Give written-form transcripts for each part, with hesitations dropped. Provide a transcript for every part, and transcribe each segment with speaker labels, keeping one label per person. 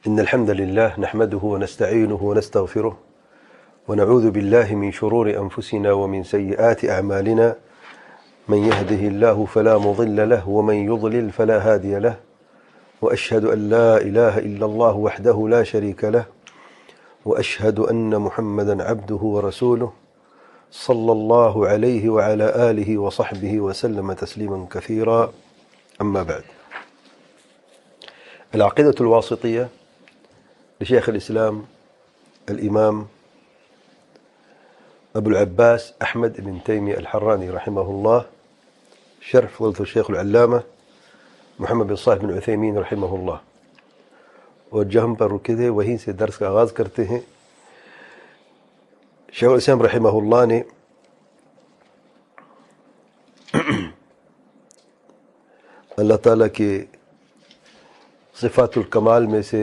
Speaker 1: إن الحمد لله نحمده ونستعينه ونستغفره ونعوذ بالله من شرور أنفسنا ومن سيئات أعمالنا من يهده الله فلا مضل له ومن يضلل فلا هادي له وأشهد أن لا إله إلا الله وحده لا شريك له وأشهد أن محمدا عبده ورسوله صلى الله عليه وعلى آله وصحبه وسلم تسليما كثيرا. أما بعد، العقيدة الواسطية لشيخ الإسلام الإمام أبو العباس أحمد بن تيمية الحراني رحمه الله، شرح فضيلة الشيخ العلامة محمد بن صالح بن عثيمين رحمه الله. اور جو ہم پر رکے تھے وہیں سے درس کا آغاز کرتے ہیں. شیخ الاسلام رحمہ اللہ نے اللہ تعالیٰ کے صفات الکمال میں سے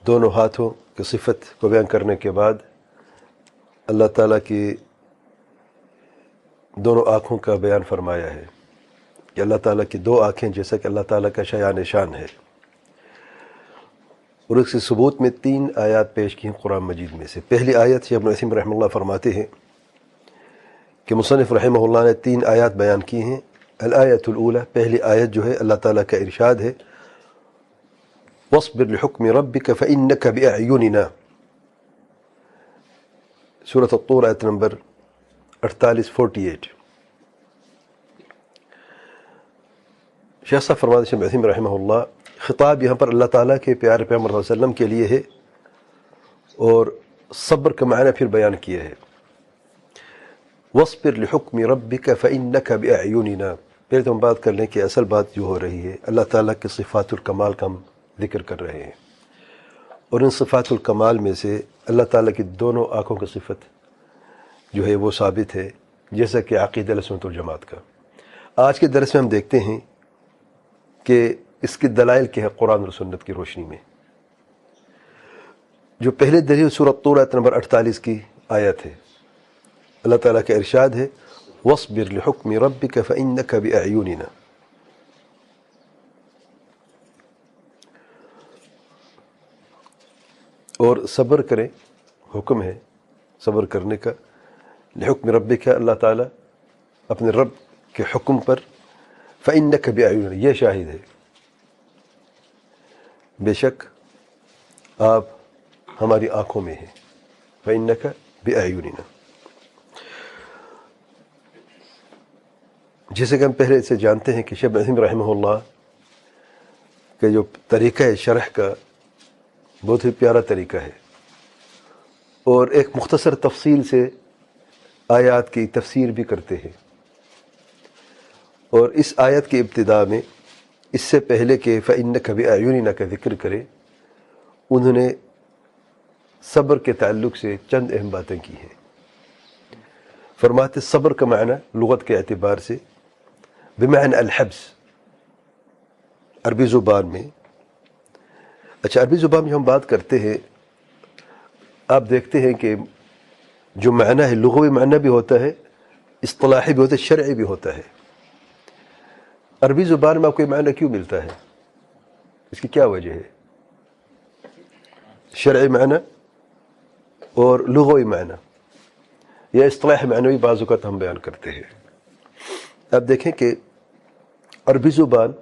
Speaker 1: دونوں ہاتھوں کی صفت کو بیان کرنے کے بعد اللہ تعالیٰ کی دونوں آنکھوں کا بیان فرمایا ہے کہ اللہ تعالیٰ کی دو آنکھیں جیسا کہ اللہ تعالیٰ کا شایان شان ہے. اور اس کے ثبوت میں 3 آیات پیش کی ہیں قرآن مجید میں سے. پہلی آیت شیخ ابن عثیمین رحمہ اللہ فرماتے ہیں کہ مصنف رحمہ اللہ نے 3 آیات بیان کی ہیں. الآیت الاولی، پہلی آیت جو ہے اللہ تعالیٰ کا ارشاد ہے وَاصْبِرْ لِحُكْمِ رَبِّكَ فَإِنَّكَ بِأَعْيُنِنَا، سورۃ الطور آیت نمبر 48. شیخ صاحب فرماتے ہیں شیخ ابن عثیمین رحمہ اللہ، خطاب یہاں پر اللہ تعالیٰ کے پیارے پیغمبر صلی اللہ علیہ وسلم کے لیے ہے اور صبر کا معنی پھر بیان کیا ہے. وَاصْبِرْ لِحُكْمِ رَبِّكَ فَإِنَّكَ بِأَعْيُنِنَا. پہلے تو ہم بات کر لیں کہ اصل بات جو ہو رہی ہے اللہ تعالیٰ کے صفات الکمال کا ہم ذکر کر رہے ہیں، اور ان صفات الکمال میں سے اللہ تعالیٰ کی دونوں آنکھوں کی صفت جو ہے وہ ثابت ہے، جیسا کہ عقیدہ اہل سنت والجماعت کا. آج کے درس میں ہم دیکھتے ہیں کہ اس کی دلائل کیا ہے قرآن اور سنت کی روشنی میں. جو پہلے دلیل سورۃ طور آیت نمبر 48 کی آیت ہے، اللہ تعالیٰ کا ارشاد ہے وَاصْبِرْ لِحُكْمِ رَبِّكَ فَإِنَّكَ بِأَعْيُنِنَا. اور صبر کریں، حکم ہے صبر کرنے کا. لحکم ربک، اللہ تعالیٰ اپنے رب کے حکم پر. فإنک بأعیننا، یہ شاہد ہے بے شک آپ ہماری آنکھوں میں ہیں. فإنک بأعیننا، جیسے کہ ہم پہلے سے جانتے ہیں کہ شیخ ابن عثیمین رحمہ اللہ کا جو طریقہ ہے شرح کا بہت ہی پیارا طریقہ ہے، اور ایک مختصر تفصیل سے آیات کی تفسیر بھی کرتے ہیں. اور اس آیت کی ابتدا میں اس سے پہلے کہ فإنک بأعیننا کا ذکر کرے، انہوں نے صبر کے تعلق سے چند اہم باتیں کی ہیں. فرماتے صبر کا معنی لغت کے اعتبار سے بمعنی الحبس، عربی زبان میں. اچھا، عربی زبان میں ہم بات کرتے ہیں، آپ دیکھتے ہیں کہ جو معنی ہے لغوی معنی بھی ہوتا ہے، اصطلاحی بھی ہوتا ہے، شرعی بھی ہوتا ہے. عربی زبان میں آپ کو یہ معنی کیوں ملتا ہے؟ اس کی کیا وجہ ہے؟ شرعی معنی اور لغوی معنی یا اصطلاحی معنی بھی بعض اوقات ہم بیان کرتے ہیں. آپ دیکھیں کہ عربی زبان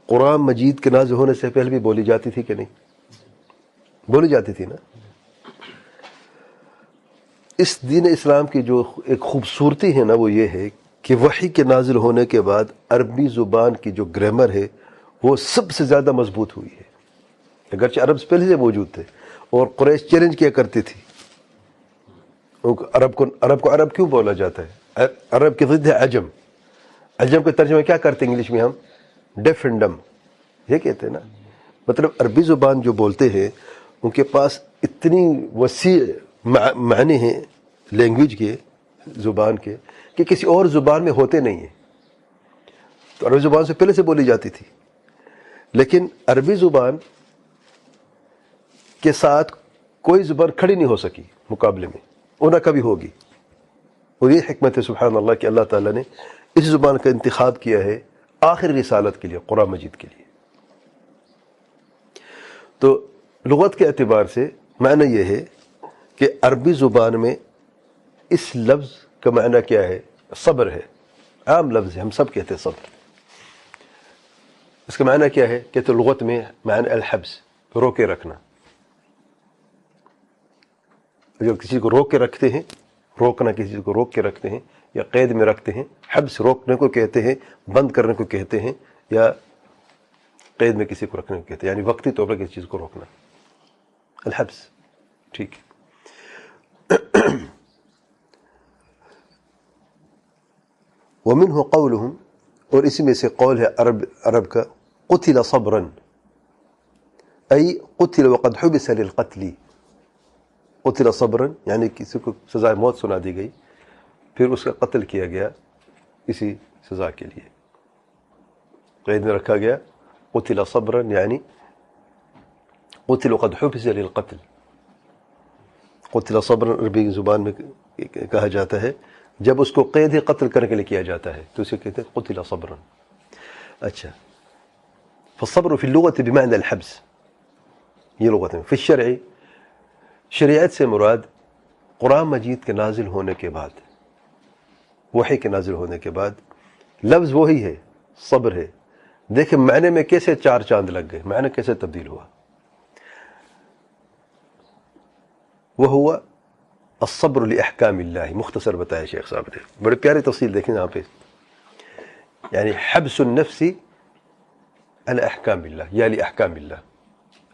Speaker 1: قرآن مجید کے نازل ہونے سے پہلے بھی بولی جاتی تھی کہ نہیں؟ بولی جاتی تھی نا. اس دین اسلام کی جو ایک خوبصورتی ہے نا وہ یہ ہے کہ وحی کے نازل ہونے کے بعد عربی زبان کی جو گرامر ہے وہ سب سے زیادہ مضبوط ہوئی ہے. اگرچہ عرب پہلے سے موجود تھے اور قریش چیلنج کیا کرتی تھی عرب کو عرب کیوں بولا جاتا ہے؟ عرب کی ضد ہے عجم. عجم کا ترجمہ کیا کرتے ہیں انگلش میں ہم؟ ڈیف اینڈ ڈم، یہ کہتے ہیں نا. مطلب عربی زبان جو بولتے ہیں ان کے پاس اتنی وسیع معنی ہیں لینگویج کے، زبان کے، کہ کسی اور زبان میں ہوتے نہیں ہیں. تو عربی زبان سے پہلے سے بولی جاتی تھی، لیکن عربی زبان کے ساتھ کوئی زبان کھڑی نہیں ہو سکی مقابلے میں، اور نہ کبھی ہوگی. اور یہ حکمت ہے سبحان اللہ کہ اللہ تعالیٰ نے اس زبان کا انتخاب کیا ہے آخر رسالت کے لیے، قرآن مجید کے لیے. تو لغت کے اعتبار سے معنی یہ ہے کہ عربی زبان میں اس لفظ کا معنی کیا ہے؟ صبر ہے، عام لفظ ہے، ہم سب کہتے ہیں صبر. اس کا معنی کیا ہے؟ کہتے لغت میں معنی الحبس، روکے رکھنا. جب کسی کو روک کے رکھتے ہیں، روکنا، کسی کو روک کے رکھتے ہیں یا قید میں رکھتے ہیں. حبس روکنے کو کہتے ہیں، بند کرنے کو کہتے ہیں، یا قید میں کسی کو رکھنے کو کہتے ہیں، یعنی وقتی طور پر کسی چیز کو روکنا، الحبس. ٹھیک ہے. ومنه قولهم، اور اسی میں سے قول ہے عرب کا، قتل صبرا، ای قتل وقد حبس للقتل. قتل صبرا یعنی کسی کو سزائے موت سنا دی گئی، پھر اس کا قتل کیا گیا اسی سزا کے لیے، قید میں رکھا گیا. قتل صبرا یعنی قتل وقد حبس للقتل. قتل صبرا عربی زبان میں کہا جاتا ہے جب اس کو قید قتل کرنے کے لیے کیا جاتا ہے تو اسے کہتے ہیں قتل صبرا. اچھا، فالصبر فی اللغة بمعنى الحبس، یہ لغت میں. فی الشرع، شریعت سے مراد قرآن مجید کے نازل ہونے کے بعد، وحی کے نازل ہونے کے بعد لفظ وہی ہے، صبر ہے. دیکھیں معنی میں کیسے چار چاند لگ گئے، معنی کیسے تبدیل ہوا. وہو الصبر لأحکام اللہ، مختصر بتایا شیخ صاحب نے، بڑے پیاری تفصیل دیکھیں یہاں پہ. یعنی حبس النفس علی احکام اللہ یا لأحکام اللہ،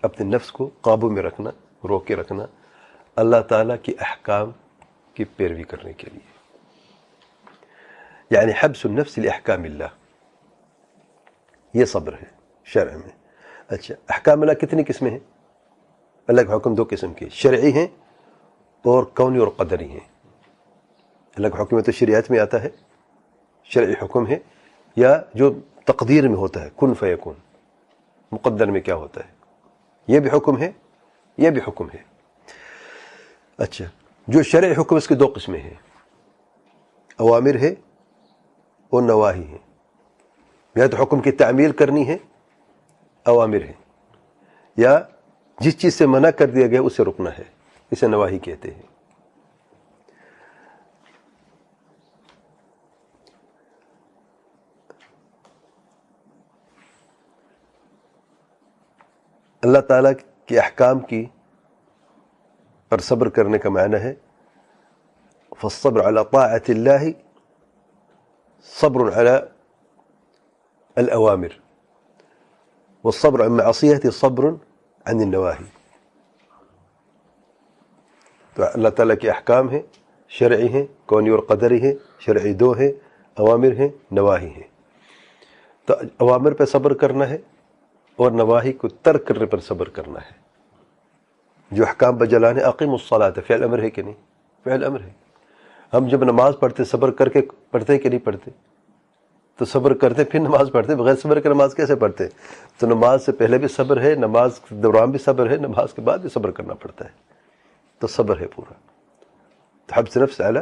Speaker 1: اپنے نفس کو قابو میں رکھنا، روک کے رکھنا اللہ تعالیٰ کی احکام کی پیروی کرنے کے لیے. یعنی حبس النفس لأحکام اللہ، یہ صبر ہے شرع میں. اچھا، احکام اللہ کتنی قسمیں ہیں؟ اللہ کے حکم دو قسم کے، شرعی ہیں اور کونی اور قدری ہیں. اللہ کا حکم تو شریعت میں آتا ہے، شرعی حکم ہے، یا جو تقدیر میں ہوتا ہے، کن فیکون، مقدر میں کیا ہوتا ہے، یہ بھی حکم ہے، یہ بھی حکم ہے. اچھا، جو شرعی حکم اس کی دو قسمیں ہیں، اوامر ہے اور نواہی ہے. یا تو حکم کی تعمیل کرنی ہے، اوامر ہے، یا جس چیز سے منع کر دیا گیا اسے رکنا ہے، اسے نواہی کہتے ہیں. اللہ تعالیٰ کے احکام کی پر صبر کرنے کا معنی ہے فالصبر على طاعة اللہ صبر على الأوامر، والصبر عن معصیته صبر عن النواہی. تو اللہ تعالیٰ کے احکام ہیں، شرعی ہیں، کونی اور قدری ہیں. شرعی دو ہیں، اوامر ہیں، نواہی ہیں. تو اوامر پہ صبر کرنا ہے اور نواہی کو ترک کرنے پر صبر کرنا ہے. جو احکام بجلانے، اقیموا الصلاۃ، فعل امر ہے کہ نہیں؟ فعل امر ہے. ہم جب نماز پڑھتے صبر کر کے پڑھتے کہ نہیں پڑھتے؟ تو صبر کرتے پھر نماز پڑھتے، بغیر صبر کے نماز کیسے پڑھتے؟ تو نماز سے پہلے بھی صبر ہے، نماز کے دوران بھی صبر ہے، نماز کے بعد بھی صبر کرنا پڑتا ہے. تو صبر ہے پورا. تو حبس نفس علی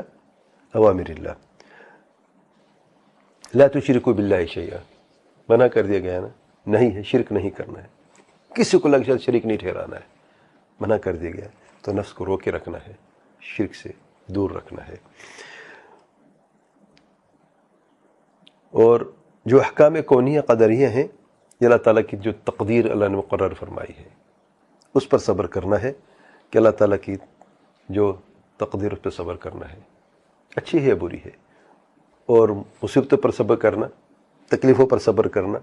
Speaker 1: اوامر اللہ. لا تشرکوا باللہ شیئا، منع کر دیا گیا نا، نہیں ہے، شرک نہیں کرنا ہے، کسی کو لگ جائے شریک نہیں ٹھہرانا ہے، منع کر دیا گیا. تو نفس کو روکے رکھنا ہے، شرک سے دور رکھنا ہے. اور جو احکام کونیہ قدریہ ہیں، یہ اللہ تعالیٰ کی جو تقدیر اللہ نے مقرر فرمائی ہے اس پر صبر کرنا ہے. کہ اللہ تعالیٰ کی جو تقدیر اس پہ صبر کرنا ہے، اچھی ہے یا بری ہے. اور مصیبتوں پر صبر کرنا، تکلیفوں پر صبر کرنا،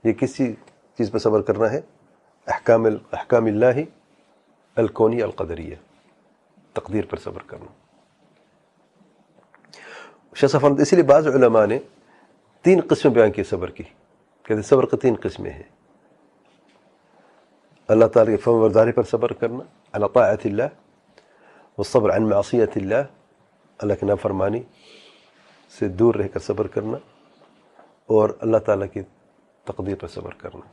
Speaker 1: یہ کسی چیز پر صبر کرنا ہے؟ احکام اللہ الکونی القدریہ، تقدیر پر صبر کرنا. شیخ صاحب اسی لیے بعض علماء نے تین قسمیں بیان کی صبر کی، کہتے صبر کی تین قسمیں ہیں. اللہ تعالیٰ کی فرمان برداری پر صبر کرنا، علی طاعت اللہ، والصبر عن معصیت اللہ، اللہ کی نافرمانی سے دور رہ کر صبر کرنا، اور اللہ تعالیٰ کی تقدیر پر صبر کرنا.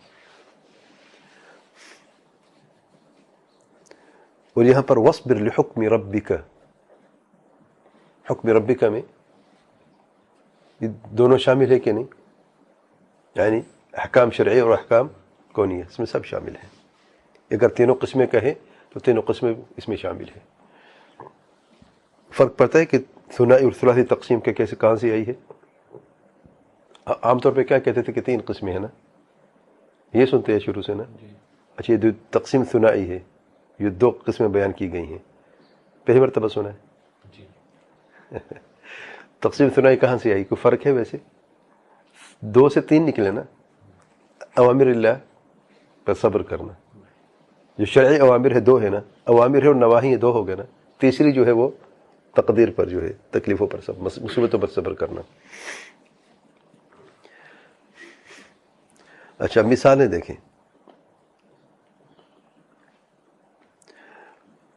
Speaker 1: اور یہاں پر وَاصْبِرْ لِحُکْمِ رَبِّكَ، حکم ربک میں یہ دونوں شامل ہے کہ نہیں؟ یعنی احکام شرعی اور احکام کونیہ، اس میں سب شامل ہیں. اگر تینوں قسمیں کہیں تو تینوں قسمیں اس میں شامل ہیں. فرق پڑتا ہے کہ ثنائی اور ثلاثی تقسیم کے کیسے کہاں سے آئی ہے. عام طور پہ کیا کہتے تھے کہ 3 قسمیں ہیں نا, یہ سنتے ہیں شروع سے نا. اچھا یہ تقسیم ثنائی ہے, یہ 2 قسمیں بیان کی گئی ہیں, پہلی مرتبہ سنا ہے. تقسیم ثنائی کہاں سے آئی, کوئی فرق ہے ویسے؟ 2 سے 3 نکلے نا. اوامر اللہ پر صبر کرنا, جو شرعی اوامر ہے 2 ہے نا, اوامر ہے اور نواہی ہے 2 ہو گئے نا. تیسری جو ہے وہ تقدیر پر جو ہے, تکلیفوں پر مصیبتوں پر صبر کرنا. اچھا مثالیں دیکھیں.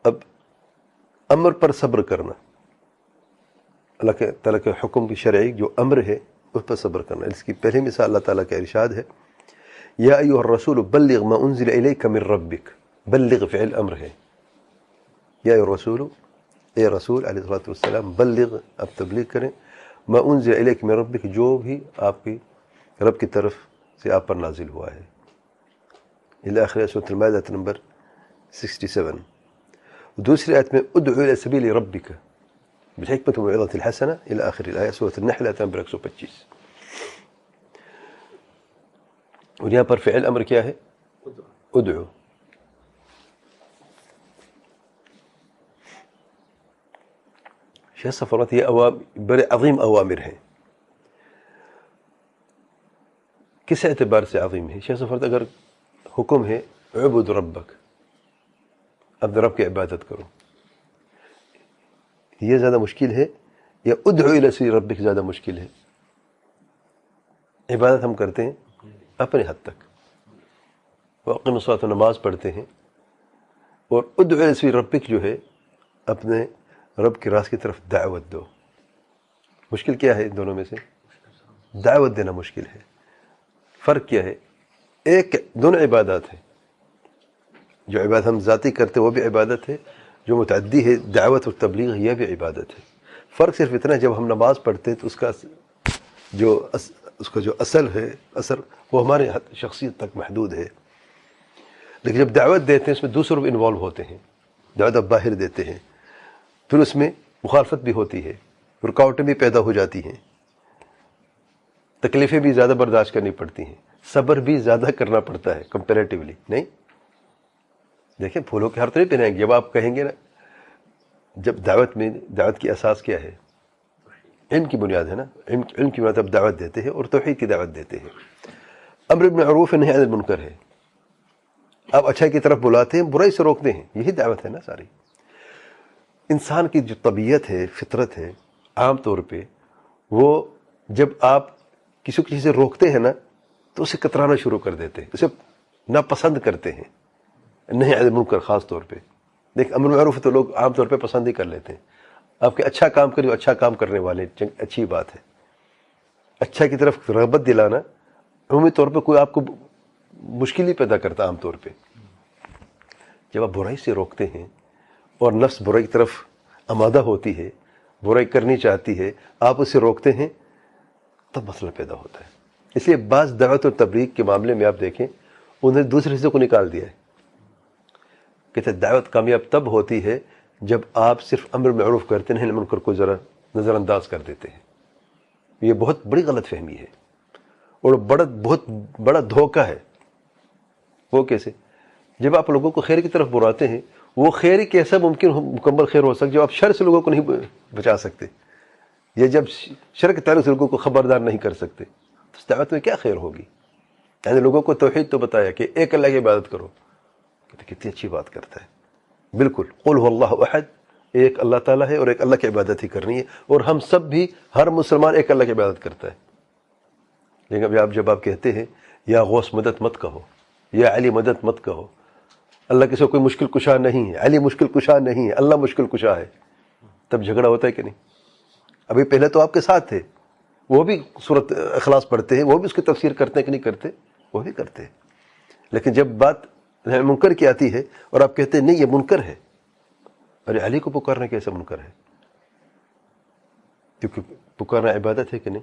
Speaker 1: اب امر پر صبر کرنا, اللہ کے تعالیٰ کے حکم کی شرعی جو امر ہے اس پر صبر کرنا. اس کی پہلی مثال اللہ تعالیٰ کا ارشاد ہے, یا ایھا الرسول بلغ ما انزل الیک من ربک. بلغ فعل امر ہے. یا ایھا الرسول, اے رسول علیہ الصلوۃ والسلام, بلغ آپ تبلیغ کریں, ما انزل الیک من ربک, جو بھی آپ کی رب کی طرف سے آپ پر نازل ہوا ہے. الی آخر سورۃ المائدہ نمبر 67. دوسری آیت میں ادعو الی سبیل ربک بالحکمۃ والموعظۃ الحسنہ الی آخر الآیہ, سورۃ النحل آیت نمبر 125. اور یہاں پر فعل امر کیا ہے؟ ادعو. شیخ صفوت یہ بڑے عظیم اوامر ہیں. کس اعتبار سے عظیم ہے؟ شیخ صفوت اگر حکم ہے اعبد ربک, اپنے رب کی عبادت کرو, یہ زیادہ مشکل ہے یا ادعو الی سبیل ربک زیادہ مشکل ہے؟ عبادت ہم کرتے ہیں اپنے حد تک, واقعی الصلاۃ, نماز پڑھتے ہیں, اور ادعو الی سبیل ربک جو ہے اپنے رب کی راست کی طرف دعوت دو. مشکل کیا ہے ان دونوں میں سے؟ دعوت دینا مشکل ہے. فرق کیا ہے؟ ایک دونوں عبادات ہیں. جو عبادت ہم ذاتی کرتے وہ بھی عبادت ہے, جو متعدی ہے دعوت اور تبلیغ یہ بھی عبادت ہے. فرق صرف اتنا ہے, جب ہم نماز پڑھتے ہیں تو اس کا جو اصل ہے, اثر وہ ہمارے شخصیت تک محدود ہے. لیکن جب دعوت دیتے ہیں اس میں دوسروں بھی انوالو ہوتے ہیں. دعوت اب باہر دیتے ہیں, پھر اس میں مخالفت بھی ہوتی ہے, رکاوٹیں بھی پیدا ہو جاتی ہیں, تکلیفیں بھی زیادہ برداشت کرنی پڑتی ہیں, صبر بھی زیادہ کرنا پڑتا ہے کمپیریٹیولی. نہیں دیکھیں پھولوں کے ہر طرح پہ نہیں. جب آپ کہیں گے نا, جب دعوت کی اساس کیا ہے؟ علم کی بنیاد ہے نا. علم کی بنیاد اب دعوت دیتے ہیں اور توحید کی دعوت دیتے ہیں. امر بالمعروف نہی عن المنکر ہے. آپ اچھائی کی طرف بلاتے ہیں, برائی سے روکتے ہیں, یہی دعوت ہے نا ساری. انسان کی جو طبیعت ہے, فطرت ہے, عام طور پہ وہ جب آپ کسی کو چیزیں روکتے ہیں نا تو اسے کترانا شروع کر دیتے ہیں, اسے ناپسند کرتے ہیں. نہیں عن المنکر خاص طور پہ. دیکھ امر معروف تو لوگ عام طور پہ پسند ہی کر لیتے ہیں. آپ کے اچھا کام کریں, اچھا کام کرنے والے اچھی بات ہے. اچھا کی طرف رغبت دلانا عمومی طور پہ کوئی آپ کو مشکل ہی پیدا کرتا عام طور پہ. جب آپ برائی سے روکتے ہیں اور نفس برائی کی طرف آمادہ ہوتی ہے, برائی کرنی چاہتی ہے, آپ اسے روکتے ہیں, تب مسئلہ پیدا ہوتا ہے. اس لیے بعض دعوت اور تبلیغ کے معاملے میں آپ دیکھیں انہیں دوسرے حصے کو نکال دیا ہے. کہتے ہیں دعوت کامیاب تب ہوتی ہے جب آپ صرف امر معروف کرتے نہیں, منکر کو ذرا نظر انداز کر دیتے ہیں. یہ بہت بڑی غلط فہمی ہے اور بہت بڑا دھوکہ ہے. وہ کیسے؟ جب آپ لوگوں کو خیر کی طرف بلاتے ہیں, وہ خیر کیسا مکمل خیر ہو سکتا جب آپ شر سے لوگوں کو نہیں بچا سکتے, یا جب شر کے تعلق سے لوگوں کو خبردار نہیں کر سکتے, تو اس دعوت میں کیا خیر ہوگی؟ یعنی لوگوں کو توحید تو بتایا کہ ایک اللہ کی عبادت کرو, کتنی اچھی بات کرتا ہے. بالکل, قل هو اللہ احد, ایک اللہ تعالیٰ ہے اور ایک اللہ کی عبادت ہی کرنی ہے, اور ہم سب بھی ہر مسلمان ایک اللہ کی عبادت کرتا ہے. لیکن جب آپ کہتے ہیں یا غوث مدد مت کہو, یا علی مدد مت کہو, اللہ کے ساتھ کوئی مشکل کشا نہیں ہے, علی مشکل کشا نہیں ہے, اللہ مشکل کشا ہے, تب جھگڑا ہوتا ہے کہ نہیں؟ ابھی پہلے تو آپ کے ساتھ تھے, وہ بھی سورۃ اخلاص پڑھتے ہیں, وہ بھی اس کی تفسیر کرتے ہیں کہ نہیں کرتے؟ وہ بھی کرتے ہیں. لیکن جب بات منکر کی آتی ہے اور آپ کہتے ہیں نہیں یہ منکر ہے, ارے علی کو پکارنا کیسا منکر ہے؟ کیونکہ پکارنا عبادت ہے کہ نہیں؟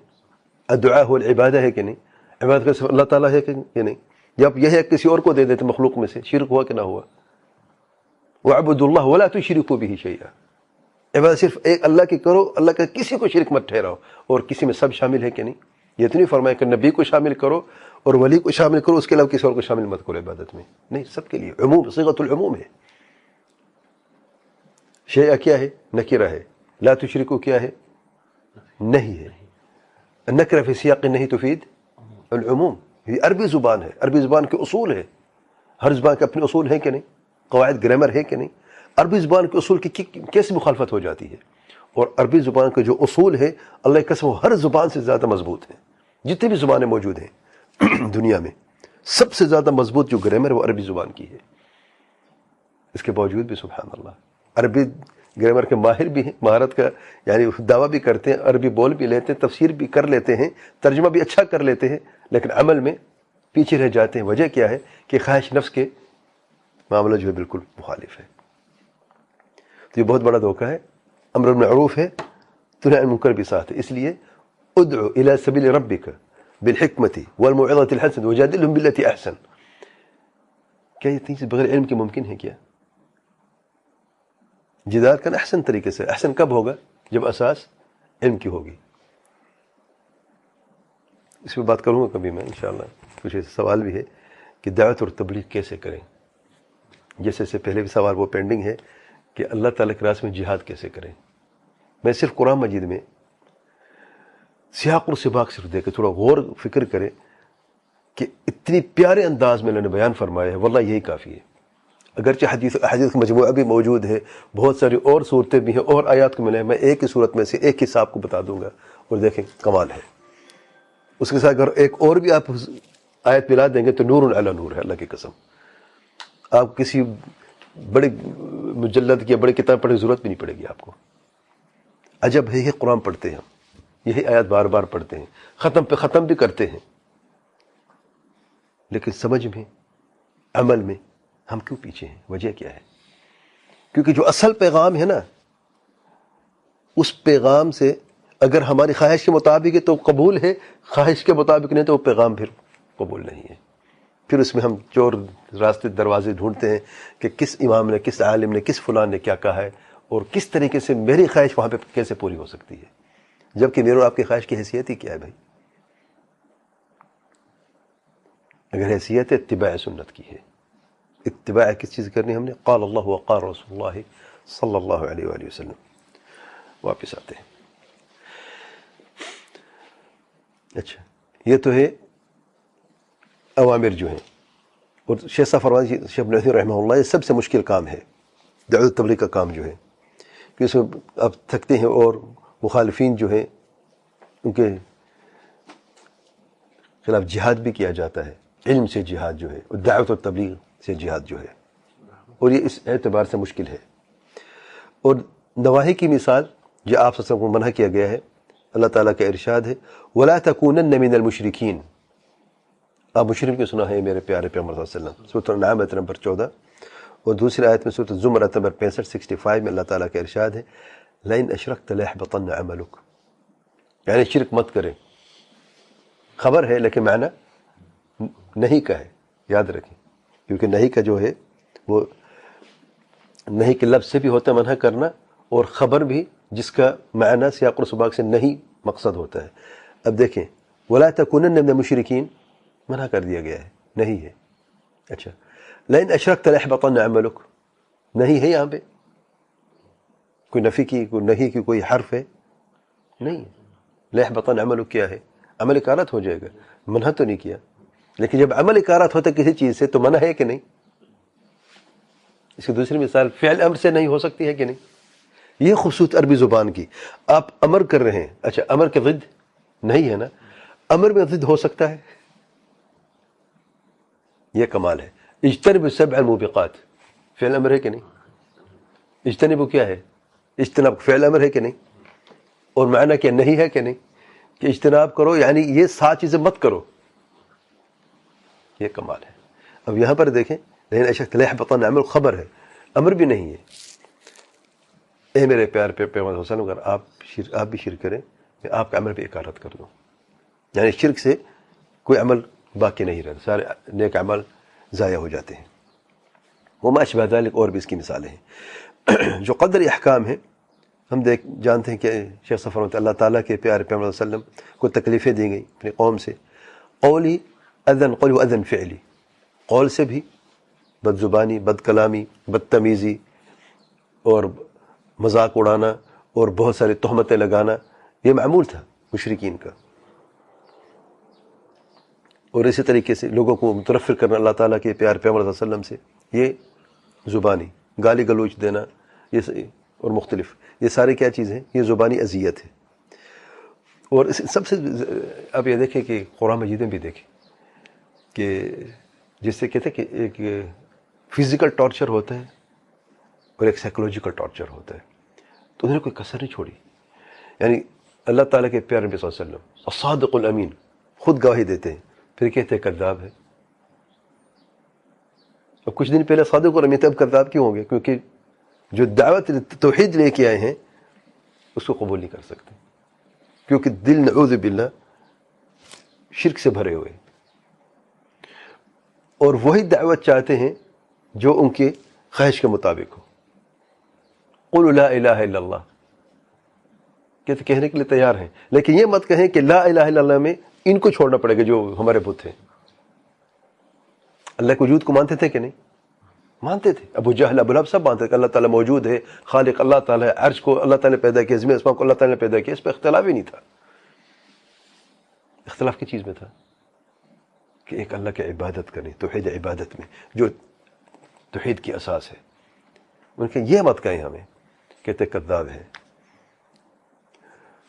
Speaker 1: الدعاء هو العبادہ ہے کہ نہیں؟ عبادت کا صرف اللہ تعالیٰ ہے کہ نہیں؟ جب یہ کسی اور کو دے دیتے مخلوق میں سے، شرک ہوا کہ نہ ہوا؟ وَاعْبُدُوا اللَّهَ وَلَا تُشْرِكُوا بِهِ شَيْئًا، عبادت صرف ایک اللہ کی کرو، اللہ کا کسی کو شرک مت ٹھہراؤ. اور کسی میں سب شامل ہے کہ نہیں؟ یہ تو نہیں فرمایا کہ نبی کو شامل کرو اور ولی کو شامل کرو، اس کے علاوہ کسی اور کو شامل مت کرو عبادت میں. نہیں، سب کے لیے عموم، صيغۃ العموم ہے. شیء کیا ہے؟ نکرہ ہے. لا تشرکو کیا ہے؟ نہیں ہے. النکرہ فی سیاق نہیں تفید العموم. یہ عربی زبان ہے، عربی زبان کے اصول ہے. ہر زبان کے اپنے اصول ہیں کہ نہیں؟ قواعد گرامر ہے کہ نہیں؟ عربی زبان کے اصول کی کیسے مخالفت ہو جاتی ہے؟ اور عربی زبان کے جو اصول ہے اللہ کی قسم ہر زبان سے زیادہ مضبوط ہیں. جتنی بھی زبانیں موجود ہیں دنیا میں، سب سے زیادہ مضبوط جو گرامر ہے وہ عربی زبان کی ہے. اس کے باوجود بھی سبحان اللہ عربی گرامر کے ماہر بھی ہیں، مہارت کا یعنی دعویٰ بھی کرتے ہیں، عربی بول بھی لیتے ہیں، تفسیر بھی کر لیتے ہیں، ترجمہ بھی اچھا کر لیتے ہیں، لیکن عمل میں پیچھے رہ جاتے ہیں. وجہ کیا ہے؟ کہ خواہش نفس کے معاملہ جو ہے بالکل مخالف ہے. تو یہ بہت بڑا دھوکہ ہے. امر بالمعروف ہے، نہی عن المنکر بھی ساتھ ہے. اس لیے ادعو الی سبیل ربک بالحکمت والموعظۃ الحسنۃ وجادلہم باللتی احسن. کیا یہ چیز بغیر علم کے ممکن ہے کیا؟ جدال کرنا احسن طریقے سے. احسن کب ہوگا؟ جب اساس علم کی ہوگی. اس پہ بات کروں گا کبھی میں انشاءاللہ. کچھ سوال بھی ہے کہ دعوت اور تبلیغ کیسے کریں. جیسے سے پہلے بھی سوال وہ پینڈنگ ہے کہ اللہ تعالیٰ کے راستے میں جہاد کیسے کریں. میں صرف قرآن مجید میں سیاق اور سباق صرف دے کے تھوڑا غور فکر کرے کہ اتنی پیارے انداز میں اللہ نے بیان فرمایا ہے، واللہ یہی کافی ہے. اگرچہ حدیث کا مجموعہ بھی موجود ہے، بہت ساری اور صورتیں بھی ہیں اور آیات کو ملے ہیں، میں ایک ہی صورت میں سے ایک حصہ آپ کو بتا دوں گا اور دیکھیں کمال ہے. اس کے ساتھ اگر ایک اور بھی آپ آیت ملا دیں گے تو نور علی نور ہے. اللہ کی قسم آپ کسی بڑے مجلد کی بڑی کتاب پڑھنے کی ضرورت بھی نہیں پڑے گی آپ کو. عجب ہے، یہ قرآن پڑھتے ہیں ہم، یہی آیات بار بار پڑھتے ہیں، ختم پہ ختم بھی کرتے ہیں، لیکن سمجھ میں عمل میں ہم کیوں پیچھے ہیں؟ وجہ کیا ہے؟ کیونکہ جو اصل پیغام ہے نا، اس پیغام سے اگر ہماری خواہش کے مطابق ہے تو قبول ہے، خواہش کے مطابق نہیں تو وہ پیغام پھر قبول نہیں ہے. پھر اس میں ہم چور راستے دروازے ڈھونڈتے ہیں کہ کس امام نے، کس عالم نے، کس فلان نے کیا کہا ہے اور کس طریقے سے میری خواہش وہاں پہ کیسے پوری ہو سکتی ہے، جبکہ میرے اور آپ کی خواہش کی حیثیت ہی کیا ہے بھائی؟ اگر حیثیت اتباع سنت کی ہے، اتباع کس چیز کرنی ہم نے؟ قال اللہ وقال رسول اللہ صلی اللہ علیہ وآلہ وسلم. واپس آتے ہیں. اچھا، یہ تو ہے اوامر جو ہیں. اور شیخ صاحب فرماتے ہیں، شیخ ابن عثیمین رحمہ اللہ، یہ سب سے مشکل کام ہے دعوت تبلیغ کا کام جو ہے، کہ اس میں آپ تھکتے ہیں اور مخالفین جو ہیں ان کے خلاف جہاد بھی کیا جاتا ہے. علم سے جہاد جو ہے اور دعوت و تبلیغ سے جہاد جو ہے، اور یہ اس اعتبار سے مشکل ہے. اور نواہی کی مثال جو آپ سب کو منع کیا گیا ہے، اللہ تعالیٰ کا ارشاد ہے وَلَا تَكُونَنَّ مِنَ الْمُشْرِكِينَ. آپ مشرک کی سنا ہے میرے پیارے پیغمبر صلی اللہ علیہ وسلم. سورۃ الانعام آیت نمبر 14 اور دوسری آیت میں سورۃ الزمر آیت نمبر 65 میں اللہ تعالیٰ کا ارشاد ہے لَئِنْ أَشْرَكْتَ لَيَحْبَطَنَّ عَمَلُكَ. یعنی شرک مت کریں. خبر ہے لیکن معنی نہیں کا ہے، یاد رکھیں، کیونکہ نہیں کا جو ہے وہ نہیں کے لفظ سے بھی ہوتا ہے منع کرنا، اور خبر بھی جس کا معنی سیاق و سباق سے نہیں مقصد ہوتا ہے. اب دیکھیں وَلَا تَكُونَنَّ مِنَ الْمُشْرِكِينَ منع کر دیا گیا ہے، نہیں ہے. اچھا، لَئِنْ أَشْرَكْتَ لَيَحْبَطَنَّ عَمَلُكَ نہیں ہے، یہاں پہ کوئی نفی کی، کوئی نہیں کی کوئی حرف ہے نہیں. لَيَحْبَطَنَّ عَمَلُكَ کیا ہے؟ عمل اکارت ہو جائے گا. منع تو نہیں کیا، لیکن جب عمل اکارت ہوتا ہے کسی چیز سے تو منع ہے کہ نہیں؟ اس کی دوسری مثال فعل امر سے نہیں ہو سکتی ہے کہ نہیں؟ یہ خصوصیت عربی زبان کی. آپ امر کر رہے ہیں، اچھا امر کے ضد نہیں ہے نا، امر میں ضد ہو سکتا ہے. یہ کمال ہے. اجتنبوا السبع الموبقات فعل امر ہے کہ نہیں؟ اجتنبوا کیا ہے؟ اجتناب فعل امر ہے کہ نہیں؟ اور معنی کیا نہیں ہے کہ نہیں؟ کہ اجتناب کرو یعنی یہ 7 چیزیں مت کرو. یہ کمال ہے. اب یہاں پر دیکھیں لیکن اشرکت لیحبطن عمل خبر ہے، امر بھی نہیں ہے. اے میرے پیار پیغمبر حسین، اگر آپ بھی شرک کریں میں آپ کا عمل بھی اکارت کر دوں. یعنی شرک سے کوئی عمل باقی نہیں رہتا، سارے نیک اعمال ضائع ہو جاتے ہیں۔ وما اشبہ ذلک، اور بھی اس کی مثالیں ہیں۔ جو قدری احکام ہیں، ہم جانتے ہیں کہ شیخ صفر رحمۃ اللہ تعالیٰ کے پیارے پیغمبر صلی اللہ علیہ وسلم کو تکلیفیں دی گئیں اپنی قوم سے، قولی اذن، قول و اذن فعلی، قول سے بھی بد زبانی، بد کلامی، بدتمیزی اور مذاق اڑانا اور بہت ساری تہمتیں لگانا، یہ معمول تھا مشرکین کا۔ اور اسی طریقے سے لوگوں کو متنفر کرنا اللہ تعالیٰ کے پیارے پیغمبر صلی اللہ علیہ وسلم سے، یہ زبانی گالی گلوچ دینا، یہ اور مختلف، یہ سارے کیا چیز ہیں؟ یہ زبانی اذیت ہے۔ اور سب سے اب یہ دیکھیں کہ قرآن مجید میں بھی دیکھیں کہ جس سے کہتے ہیں کہ ایک فزیکل ٹارچر ہوتا ہے اور ایک سائیکولوجیکل ٹارچر ہوتا ہے، تو انہوں نے کوئی کسر نہیں چھوڑی۔ یعنی اللہ تعالیٰ کے پیارے نبی صلی اللہ علیہ وسلم الصادق الامین خود گواہی دیتے ہیں، پھر کہتے ہیں کذاب ہے۔ اب کچھ دن پہلے صادق الامین تھے، اب کذاب کیوں ہوں گے؟ کیونکہ جو دعوت توحید لے کے آئے ہیں اس کو قبول نہیں کر سکتے، کیونکہ دل نعوذ باللہ شرک سے بھرے ہوئے، اور وہی دعوت چاہتے ہیں جو ان کے خواہش کے مطابق ہو۔ قولوا لا الہ الا اللہ، کہنے کے لیے تیار ہیں، لیکن یہ مت کہیں کہ لا الہ الا اللہ میں ان کو چھوڑنا پڑے گا جو ہمارے بت ہیں۔ اللہ کے وجود کو مانتے تھے کہ نہیں؟ مانتے تھے۔ ابو جہل، ابو لہب سب مانتے تھے کہ اللہ تعالیٰ موجود ہے، خالق اللہ تعالیٰ ہے، عرش کو اللہ تعالیٰ نے پیدا کیا، زمین اسمان کو اللہ تعالیٰ نے پیدا کیا، اس پہ اختلاف ہی نہیں تھا۔ اختلاف کی چیز میں تھا کہ ایک اللہ کی عبادت کریں، توحید عبادت میں جو توحید کی اساس ہے۔ ان کے یہ مت کہیں ہمیں، کہتے کذاب ہیں۔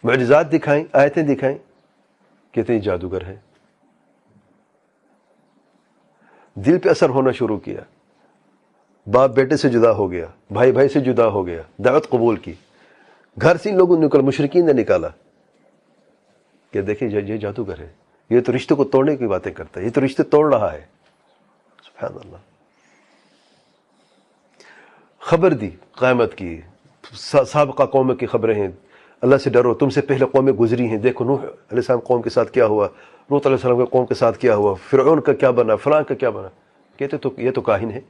Speaker 1: معجزات دکھائیں، آیتیں دکھائیں، کہتے ہیں جادوگر ہے۔ دل پہ اثر ہونا شروع کیا، باپ بیٹے سے جدا ہو گیا، بھائی بھائی سے جدا ہو گیا، دعوت قبول کی، گھر سے لوگوں نے مشرکین نے نکالا کہ دیکھیں یہ جادوگر ہے، یہ تو رشتے کو توڑنے کی باتیں کرتا ہے، یہ تو رشتے توڑ رہا ہے۔ سبحان اللہ۔ خبر دی قیامت کی، سابقہ قوم کی خبریں ہیں، اللہ سے ڈرو، تم سے پہلے قومیں گزری ہیں، دیکھو نوح علیہ السلام قوم کے ساتھ کیا ہوا، لوط علیہ السلام کے قوم کے ساتھ کیا ہوا، فرعون کا کیا بنا، فلاں کا کیا بنا۔ کہتے تو یہ تو کاہن ہے۔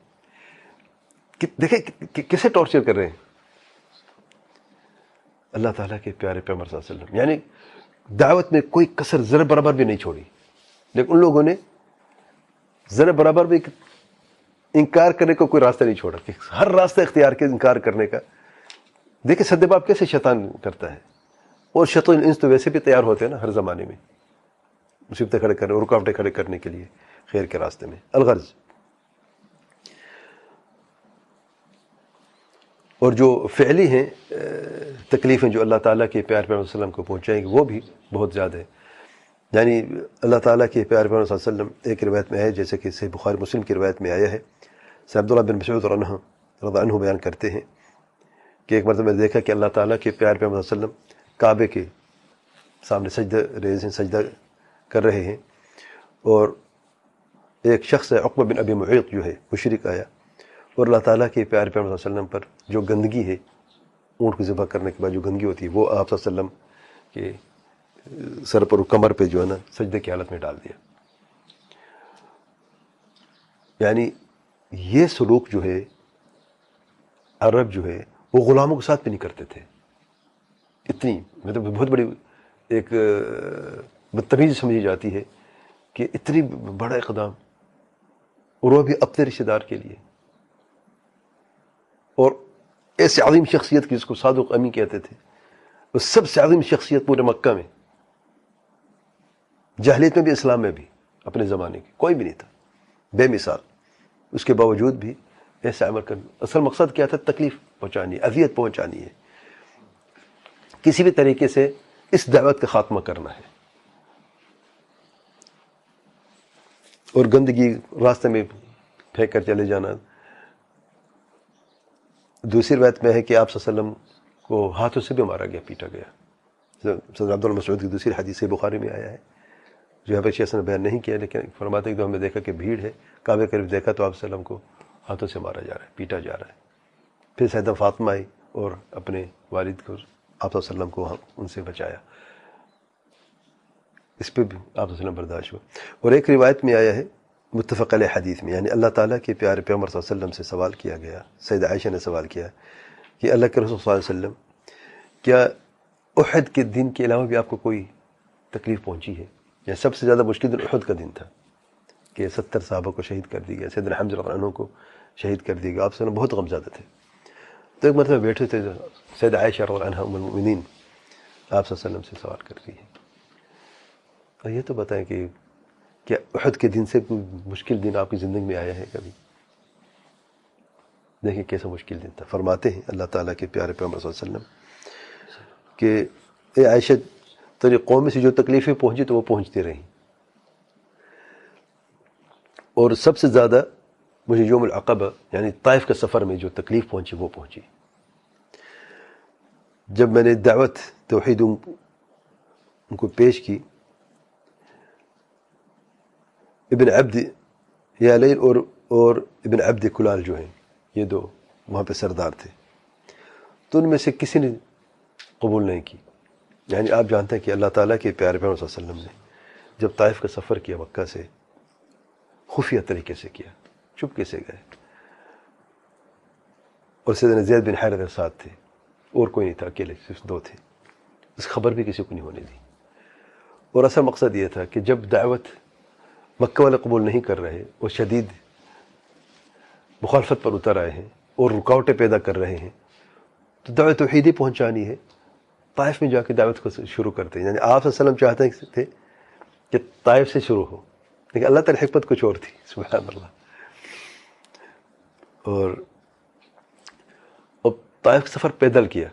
Speaker 1: دیکھیں کیسے ٹارچر کر رہے ہیں اللہ تعالیٰ کے پیارے پیغمبر صلی اللہ علیہ وسلم، یعنی دعوت میں کوئی کسر ذرہ برابر بھی نہیں چھوڑی، لیکن ان لوگوں نے ذرہ برابر بھی انکار کرنے کو کوئی راستہ نہیں چھوڑا، کہ ہر راستہ اختیار کے انکار کرنے کا۔ دیکھیں سدباب کیسے شیطان کرتا ہے، اور شیطان انس تو ویسے بھی تیار ہوتے ہیں نا ہر زمانے میں، مصیبتیں کھڑے کرنے، رکاوٹیں کھڑے کرنے کے لیے خیر کے راستے میں۔ الغرض، اور جو فعلی ہیں تکلیفیں جو اللہ تعالیٰ کے پیارے پیغمبر صلی اللہ علیہ وسلم کو پہنچائیں گے وہ بھی بہت زیادہ ہے۔ یعنی اللہ تعالیٰ کے پیارے پیغمبر صلی اللہ علیہ وسلم ایک روایت میں ہے، جیسے کہ صحیح بخاری مسلم کی روایت میں آیا ہے، سید عبداللہ بن مسعود رضی اللہ عنہ بیان کرتے ہیں کہ ایک مرتبہ میں نے دیکھا کہ اللہ تعالیٰ کے پیارے پیغمبر صلی اللہ علیہ وسلم کعبے کے سامنے سجدہ ریز ہیں، سجدہ کر رہے ہیں، اور ایک شخص ہے عقبہ بن ابی معیط جو ہے مشرک آیا، اور اللہ تعالیٰ کے پیارے پیغمبر صلی اللہ علیہ وسلم پر جو گندگی ہے، اونٹ کو ذبح کرنے کے بعد جو گندگی ہوتی ہے، وہ آپ صلی اللہ علیہ وسلم کے سر پر، کمر پہ جو ہے نا سجدے کی حالت میں ڈال دیا۔ یعنی یہ سلوک جو ہے عرب جو ہے وہ غلاموں کے ساتھ بھی نہیں کرتے تھے۔ اتنی مطلب بہت بڑی ایک بدتمیزی سمجھی جاتی ہے کہ اتنی بڑا اقدام، اور وہ بھی اپنے رشتہ دار کے لیے، اور ایسے عظیم شخصیت کی جس کو صادق امین کہتے تھے، وہ سب سے عظیم شخصیت پورے مکہ میں، جاہلیت میں بھی اسلام میں بھی اپنے زمانے کی کوئی بھی نہیں تھا، بے مثال، اس کے باوجود بھی ایسا عمل کرنا۔ اصل مقصد کیا تھا؟ تکلیف پہنچانی، اذیت پہنچانی ہے، کسی بھی طریقے سے اس دعوت کا خاتمہ کرنا ہے، اور گندگی راستے میں پھینک کر چلے جانا۔ دوسری روایت میں ہے کہ آپ صلی اللہ علیہ وسلم کو ہاتھوں سے بھی مارا گیا، پیٹا گیا۔ صدر عبداللہ مسعود کی دوسری حدیث بخاری میں آیا ہے، جو یہاں پر شیخ نے بیان نہیں کیا، لیکن فرماتے ہیں کہ ہم نے دیکھا کہ بھیڑ ہے، کعبے قریب دیکھا تو آپ صلی اللہ علیہ وسلم کو ہاتھوں سے مارا جا رہا ہے، پیٹا جا رہا ہے۔ پھر سیدہ فاطمہ آئی اور اپنے والد کو، آپ صلی اللہ علیہ وسلم کو ان سے بچایا۔ اس پہ بھی آپ وسلم برداشت ہوا. اور ایک روایت میں آیا ہے متفق علیہ حدیث میں، یعنی اللہ تعالیٰ کے پیارے پیغمبر صلی اللہ علیہ وسلم سے سوال کیا گیا، سیدہ عائشہ نے سوال کیا کہ اللہ کے رسول صلی اللہ علیہ وسلم کیا احد کے دن کے علاوہ بھی آپ کو کوئی تکلیف پہنچی ہے؟ یعنی سب سے زیادہ مشکل دن احد کا دن تھا کہ 70 صحابہ کو شہید کر دیا گیا، سیدنا حمزہ رضی اللہ عنہ کو شہید کر دیا گیا، آپ سے بہت غمزدہ تھے. تو ایک مرتبہ بیٹھے تھے سیدہ عائشہ رضی اللہ عنہا ام المؤمنین، آپ صلی اللہ علیہ وسلم سے سوال کر رہی ہے، اور یہ تو بتائیں کہ کیا احد کے دن سے کوئی مشکل دن آپ کی زندگی میں آیا ہے کبھی؟ دیکھیں کیسا مشکل دن تھا. فرماتے ہیں اللہ تعالیٰ کے پیارے پیغمبر صلی اللہ علیہ وسلم کہ اے عائشہ تیری قوم میں سے جو تکلیفیں پہنچی تو وہ پہنچتی رہیں، اور سب سے زیادہ مجھے یوم العقبہ یعنی طائف کے سفر میں جو تکلیف پہنچی وہ پہنچی. جب میں نے دعوت توحید ان کو پیش کی، ابن عبد یالیل اور ابن عبد کلال جو ہیں، یہ دو وہاں پہ سردار تھے، تو ان میں سے کسی نے قبول نہیں کی. یعنی آپ جانتے ہیں کہ اللہ تعالیٰ کے پیارے پیغمبر صلی اللہ علیہ وسلم نے جب طائف کا سفر کیا مکہ سے، خفیہ طریقے سے کیا، چپکے سے گئے، اور سیدنا زید بن حارثہ ساتھ تھے، اور کوئی نہیں تھا، اکیلے صرف دو تھے، اس خبر بھی کسی کو نہیں ہونے دی. اور اصل مقصد یہ تھا کہ جب دعوت مکہ والے قبول نہیں کر رہے اور شدید مخالفت پر اتر آئے ہیں اور رکاوٹیں پیدا کر رہے ہیں، تو دعوت توحیدی پہنچانی ہے، طائف میں جا کے دعوت کو شروع کرتے ہیں. یعنی آپ صلی اللہ علیہ وسلم چاہتے تھے کہ طائف سے شروع ہو، لیکن اللہ تعالی حکمت کچھ اور تھی، سبحان اللہ. اور طائف کا سفر پیدل کیا.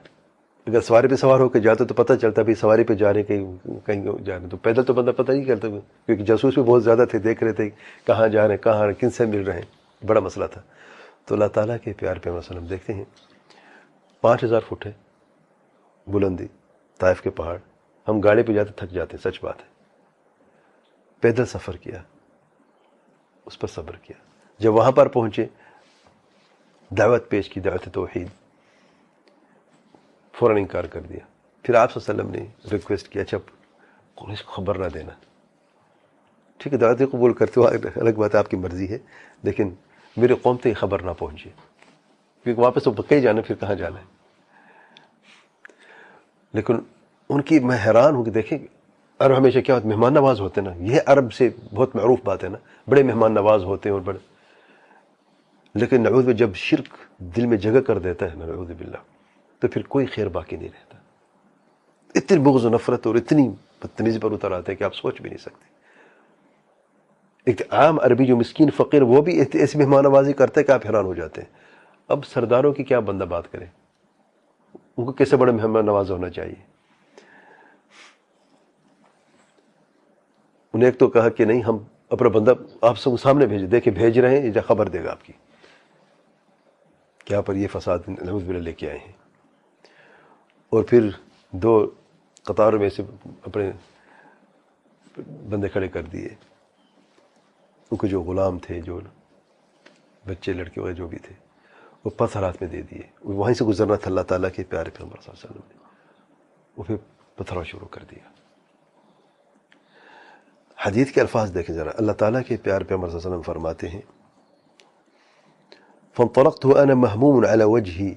Speaker 1: اگر سواری پہ سوار ہو کے جاتے تو پتہ چلتا بھی سواری پہ جا رہے کہیں جا رہے، تو پیدل تو بندہ پتہ نہیں کرتا، کیونکہ جاسوس بھی بہت زیادہ تھے، دیکھ رہے تھے کہاں جا رہے ہیں، کہاں کن سے مل رہے ہیں، بڑا مسئلہ تھا. تو اللہ تعالیٰ کے پیار پہ وسلم دیکھتے ہیں 5000 فٹ ہے بلندی طائف کے پہاڑ، ہم گاڑی پہ جاتے تھک جاتے ہیں، سچ بات ہے. پیدل سفر کیا، اس پر صبر کیا. جب وہاں پر پہنچے، دعوت پیش کی، دعوت توحید، فوراً انکار کر دیا. پھر آپ صلی اللہ علیہ وسلم نے ریکویسٹ کیا، اچھا قریش کو خبر نہ دینا، ٹھیک ہے دعوت قبول کرتے ہو الگ بات ہے، آپ کی مرضی ہے، لیکن میرے قوم تک خبر نہ پہنچے، کیونکہ واپس تو پکا ہی جانا، پھر کہاں جانا ہے. لیکن ان کی میں حیران ہوں کہ دیکھیں عرب ہمیشہ کیا ہوتا ہے، مہمان نواز ہوتے ہیں نا، یہ عرب سے بہت معروف بات ہے نا، بڑے مہمان نواز ہوتے ہیں اور بڑے. لیکن نعوذ باللہ جب شرک دل میں جگہ کر دیتا ہے، نعوذ باللہ، تو پھر کوئی خیر باقی نہیں رہتا. اتنی بغض و نفرت اور اتنی بدتمیزی پر اتر آتا ہے کہ آپ سوچ بھی نہیں سکتے. ایک عام عربی جو مسکین فقیر، وہ بھی ایسی مہمان نوازی کرتا ہے کہ آپ حیران ہو جاتے ہیں. اب سرداروں کی کیا بندہ بات کرے، ان کو کیسے بڑا مہمان نواز ہونا چاہیے. انہیں ایک تو کہا کہ نہیں، ہم اپنا بندہ آپ سے سامنے بھیجے، دیکھے بھیج رہے ہیں، یا خبر دے گا آپ کی کیا پر یہ فساد نعوذ باللہ لے کے آئے ہیں. اور پھر 2 قطاروں میں سے اپنے بندے کھڑے کر دیے، ان کو جو غلام تھے، جو بچے لڑکے وغیرہ جو بھی تھے، وہ پتھر ہاتھ میں دے دیے. وہیں سے گزرنا تھا اللہ تعالیٰ کے پیارے پیغمبر صلی اللہ علیہ وسلم نے، وہ پھر پتھروں شروع کر دیا. حدیث کے الفاظ دیکھیں ذرا، اللہ تعالیٰ کے پیارے پیغمبر صلی اللہ علیہ وسلم فرماتے ہیں فانطلقت وانا مهموم على وجهي،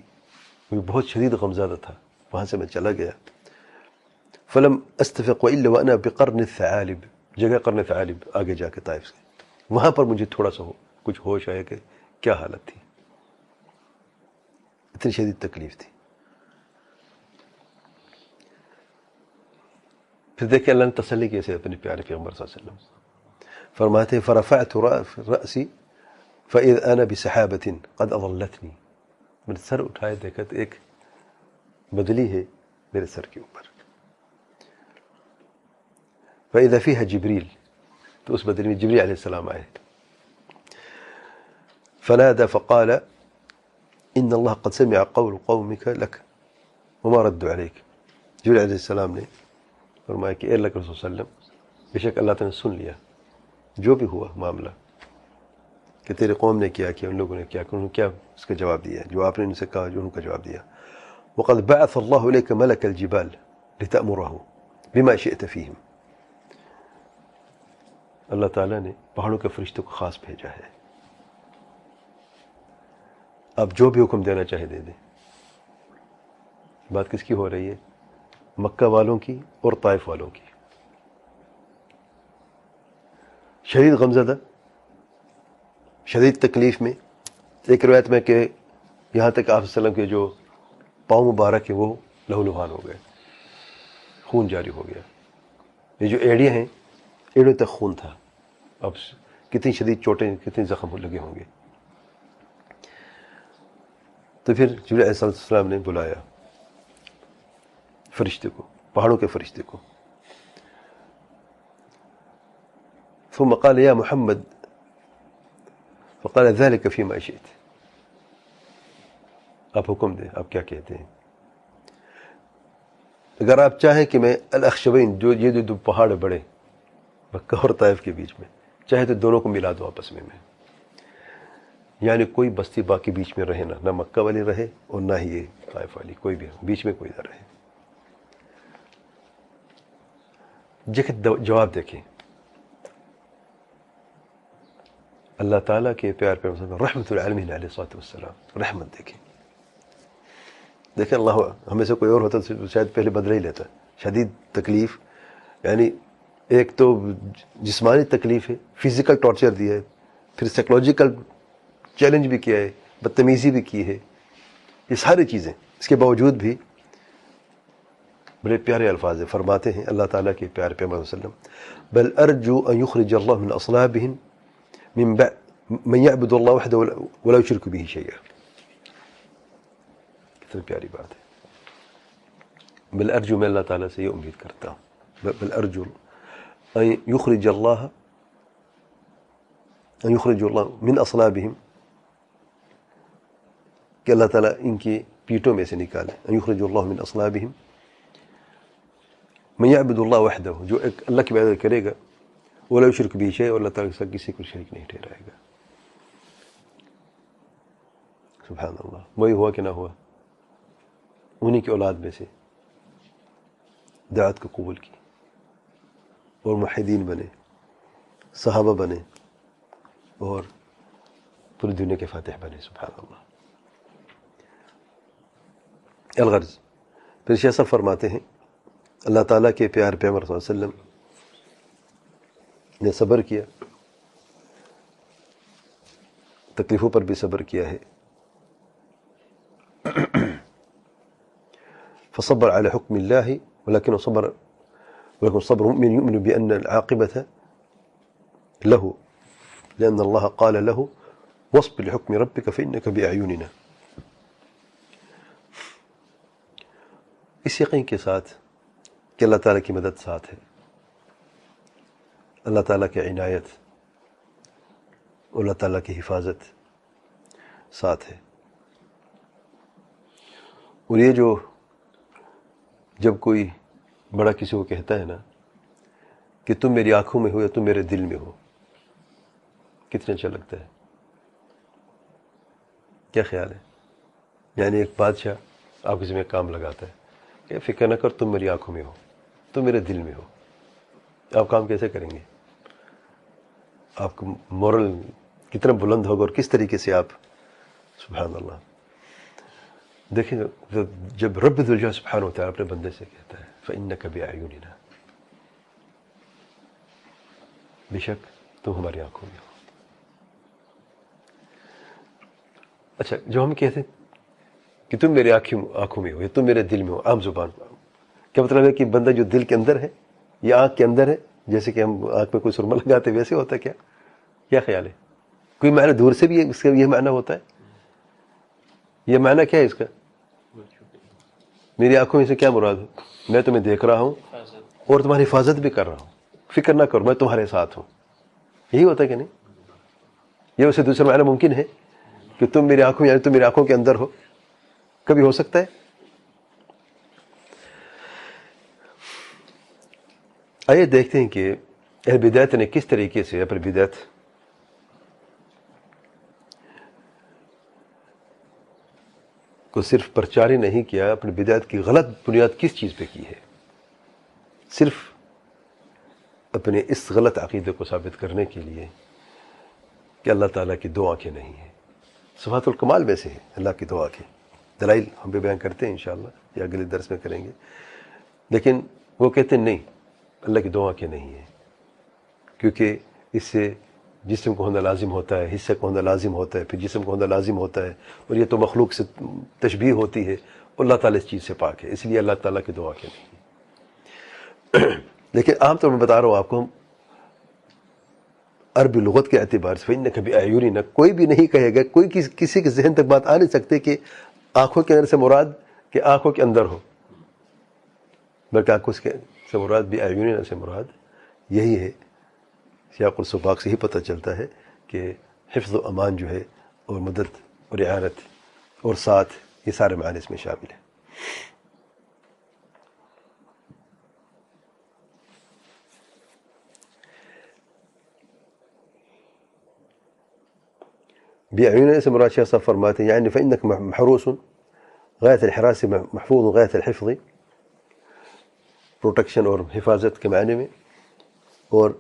Speaker 1: وہ بہت شدید غمزدہ تھا، وہاں سے میں چلا گیا. فلم استفق والا وانا بقرن الثعالب، جگہ قرن ثعالب آگے جا کے طائف سے، وہاں پر مجھے تھوڑا سا کچھ ہوش آیا کہ کیا حالت تھی، اتنی شدید تکلیف تھی. پھر دیکھیں اللہ نے تسلی کیسے اپنے پیارے پیغمبر صلی اللہ علیہ وسلم فرماتے ہیں فرفعت رأسی فإذ أنا بسحابة قد أظلتني، میں نے سر اٹھائے دیکھا تو ایک بدلی ہے میرے سر کے اوپر. فإذا فيها جبريل، تو اس بدلی میں جبریل علیہ السلام آئے. فنادى فقال إن الله قد سمع قول قومك لك وما ردوا عليك. جبریل علیہ السلام نے فرمایا کہ اے اللہ کے رسول صلی اللہ علیہ وسلم، بے شک اللہ تعالیٰ نے سن لیا جو بھی ہوا معاملہ، کہ تیرے قوم نے کیا ان لوگوں نے کیا، کہ انہوں نے کیا اس کا جواب دیا، جو آپ نے ان سے کہا جو ان کا جواب دیا. وقد بعث الله إليك ملك الجبال لتأمره بما شئت فيهم. اللہ تعالیٰ نے پہاڑوں کے فرشتوں کو خاص بھیجا ہے. آپ جو بھی حکم دینا چاہے دے دیں. بات کس کی ہو رہی ہے؟ مکہ والوں کی اور طائف والوں کی. شدید غمزدہ، شدید تکلیف میں. ایک روایت میں کہ یہاں تک آپ صلی اللہ علیہ وسلم کے جو پاؤں مبارک ہیں وہ لہو لہان ہو گئے، خون جاری ہو گیا. یہ جو ایڑیاں ہیں، ایڑیوں تک خون تھا. اب کتنی شدید چوٹیں، کتنے زخم لگے ہوں گے. تو پھر جبرائیل علیہ السلام نے بلایا فرشتے کو، پہاڑوں کے فرشتے کو. ثم قال یا محمد فقال ذلك فيما شئت. آپ حکم دیں، آپ کیا کہتے ہیں. اگر آپ چاہیں کہ میں الاخشبین، جو یہ دو پہاڑ بڑے مکہ اور طائف کے بیچ میں، چاہے تو دونوں کو ملا دو آپس میں. یعنی کوئی بستی باقی بیچ میں رہے نہ مکہ والی رہے اور نہ ہی یہ طائف والی، کوئی بھی بیچ میں کوئی نہ رہے. جواب دیکھیں، اللہ تعالیٰ کے پیار پیغمبر رحمت العالمین علیہ الصلوۃ والسلام، رحمت دیکھیں اللہ. ہمیں سے کوئی اور ہوتا تو شاید پہلے بدلہ ہی لیتا. شدید تکلیف، یعنی ایک تو جسمانی تکلیف ہے، فزیکل ٹارچر دیا ہے، پھر سائیکولوجیکل چیلنج بھی کیا ہے، بدتمیزی بھی کی ہے. یہ ساری چیزیں، اس کے باوجود بھی بڑے پیارے الفاظ ہیں. فرماتے ہیں اللہ تعالیٰ کے پیارے پیغمبر صلی اللہ علیہ وسلم بل ارجو ان یخرج اللہ من اصلابہم من یعبد اللہ وحدہ ولا یشرک بہ شیئا. کتنی پیاری بات ہے. بل ارجو، میں اللہ تعالیٰ سے یہ امید کرتا ہوں، بل ارجو ان یخرج اللہ من اصلابہم، کہ اللہ تعالیٰ ان کی پیٹوں میں سے نکالے. ان یخرج اللہ من اصلابہم من یعبد اللہ وحدہ، جو ایک اللہ کی عبادت کرے گا، ولا یشرک بہ شیئا، اور اللہ تعالیٰ کے ساتھ کسی کو شریک نہیں ٹھہرائے گا. سبحان اللہ. وہی ہوا کہ نہ ہوا، انہی کی اولاد میں سے دعوت کو قبول کی اور موحدین بنے، صحابہ بنے اور پوری دنیا کے فاتح بنے. سبحان اللہ. الغرض، پھر شیخ صاحب فرماتے ہیں اللہ تعالیٰ کے پیار پیغمبر صلی اللہ علیہ وسلم نے صبر کیا، تکلیفوں پر بھی صبر کیا ہے. فصبر على حكم الله ولكن صبر مؤمن يؤمن بأن العاقبة له، لأن الله قال له واصبر لحكم ربك فإنك بأعيننا. اس یقین کے ساتھ کہ اللہ تعالیٰ کی مدد ساتھ ہے، اللہ تعالیٰ کی عنایت، اللہ تعالیٰ کی حفاظت ساتھ ہے. اور یہ جو جب کوئی بڑا کسی کو کہتا ہے نا کہ تم میری آنکھوں میں ہو یا تم میرے دل میں ہو، کتنا اچھا لگتا ہے. کیا خیال ہے؟ یعنی ایک بادشاہ آپ کسی میں کام لگاتا ہے کہ فکر نہ کر، تم میری آنکھوں میں ہو، تم میرے دل میں ہو. آپ کام کیسے کریں گے؟ آپ کا مورل کتنا بلند ہوگا اور کس طریقے سے آپ. سبحان اللہ. دیکھیں جب رب ذوالجلال سبحانہ وتعالیٰ اپنے بندے سے کہتا ہے فَإِنَّكَ بِأَعْيُنِنَا، بے شک تم ہماری آنکھوں میں ہو. اچھا، جو ہم کہتے ہیں کہ تم میری آنکھوں میں ہو یا تم میرے دل میں ہو، عام زبان، کیا مطلب ہے کہ بندہ جو دل کے اندر ہے یا آنکھ کے اندر ہے؟ جیسے کہ ہم آنکھ میں کوئی سرما لگاتے ویسے ہوتا ہے کیا خیال ہے؟ کوئی معنی دور سے بھی اس کا یہ معنی ہوتا ہے؟ یہ معنی کیا ہے اس کا؟ میری آنکھوں میں سے کیا مراد ہے؟ میں تمہیں دیکھ رہا ہوں اور تمہاری حفاظت بھی کر رہا ہوں، فکر نہ کرو، میں تمہارے ساتھ ہوں. یہی ہوتا ہے کہ نہیں؟ یہ اسے دوسرا معنی ممکن ہے کہ تم میری آنکھوں، یعنی تم میری آنکھوں کے اندر ہو؟ کبھی ہو سکتا ہے؟ آئیے دیکھتے ہیں کہ اہل بدعت نے کس طریقے سے اپنی بدعت کو صرف پرچاری نہیں کیا، اپنی بدعت کی غلط بنیاد کس چیز پہ کی ہے؟ صرف اپنے اس غلط عقیدے کو ثابت کرنے کے لیے کہ اللہ تعالیٰ کی دو آنکھیں نہیں ہیں. صفات الکمال میں سے ہے اللہ کی دو آنکھیں. دلائل ہم بھی بیان کرتے ہیں انشاءاللہ یا اگلے درس میں کریں گے. لیکن وہ کہتے ہیں نہیں، اللہ کی دو آنکھیں نہیں ہیں، کیونکہ اس سے جسم کو ہونا لازم ہوتا ہے، حصے کو ہونا لازم ہوتا ہے، پھر جسم کو ہونا لازم ہوتا ہے، اور یہ تو مخلوق سے تشبیہ ہوتی ہے. اللہ تعالیٰ اس چیز سے پاک ہے، اس لیے اللہ تعالیٰ کی دو آنکھیں نہیں ہیں. لیکن عام طور میں بتا رہا ہوں آپ کو، عربی لغت کے اعتبار سے فإنک بأعیوننا کوئی بھی نہیں کہے گا، کوئی کسی کے ذہن تک بات آ نہیں سکتے کہ آنکھوں کے اندر سے مراد کہ آنکھوں کے اندر ہو، بلکہ آنکھوں سے مراد بأعیوننا سے مراد یہی ہے. سیاق السباق سے ہی پتہ چلتا ہے کہ حفظ و امان جو ہے اور مدد اور اعانت اور ساتھ، یہ سارے معنی اس میں شامل ہیں. بأعیوننا سے مراد شیخ صاحب فرماتے ہیں یعنی فإنک محروس غایت الحراس، محفوظ غایت الحفظ، پروٹیکشن اور حفاظت کے معنی میں. اور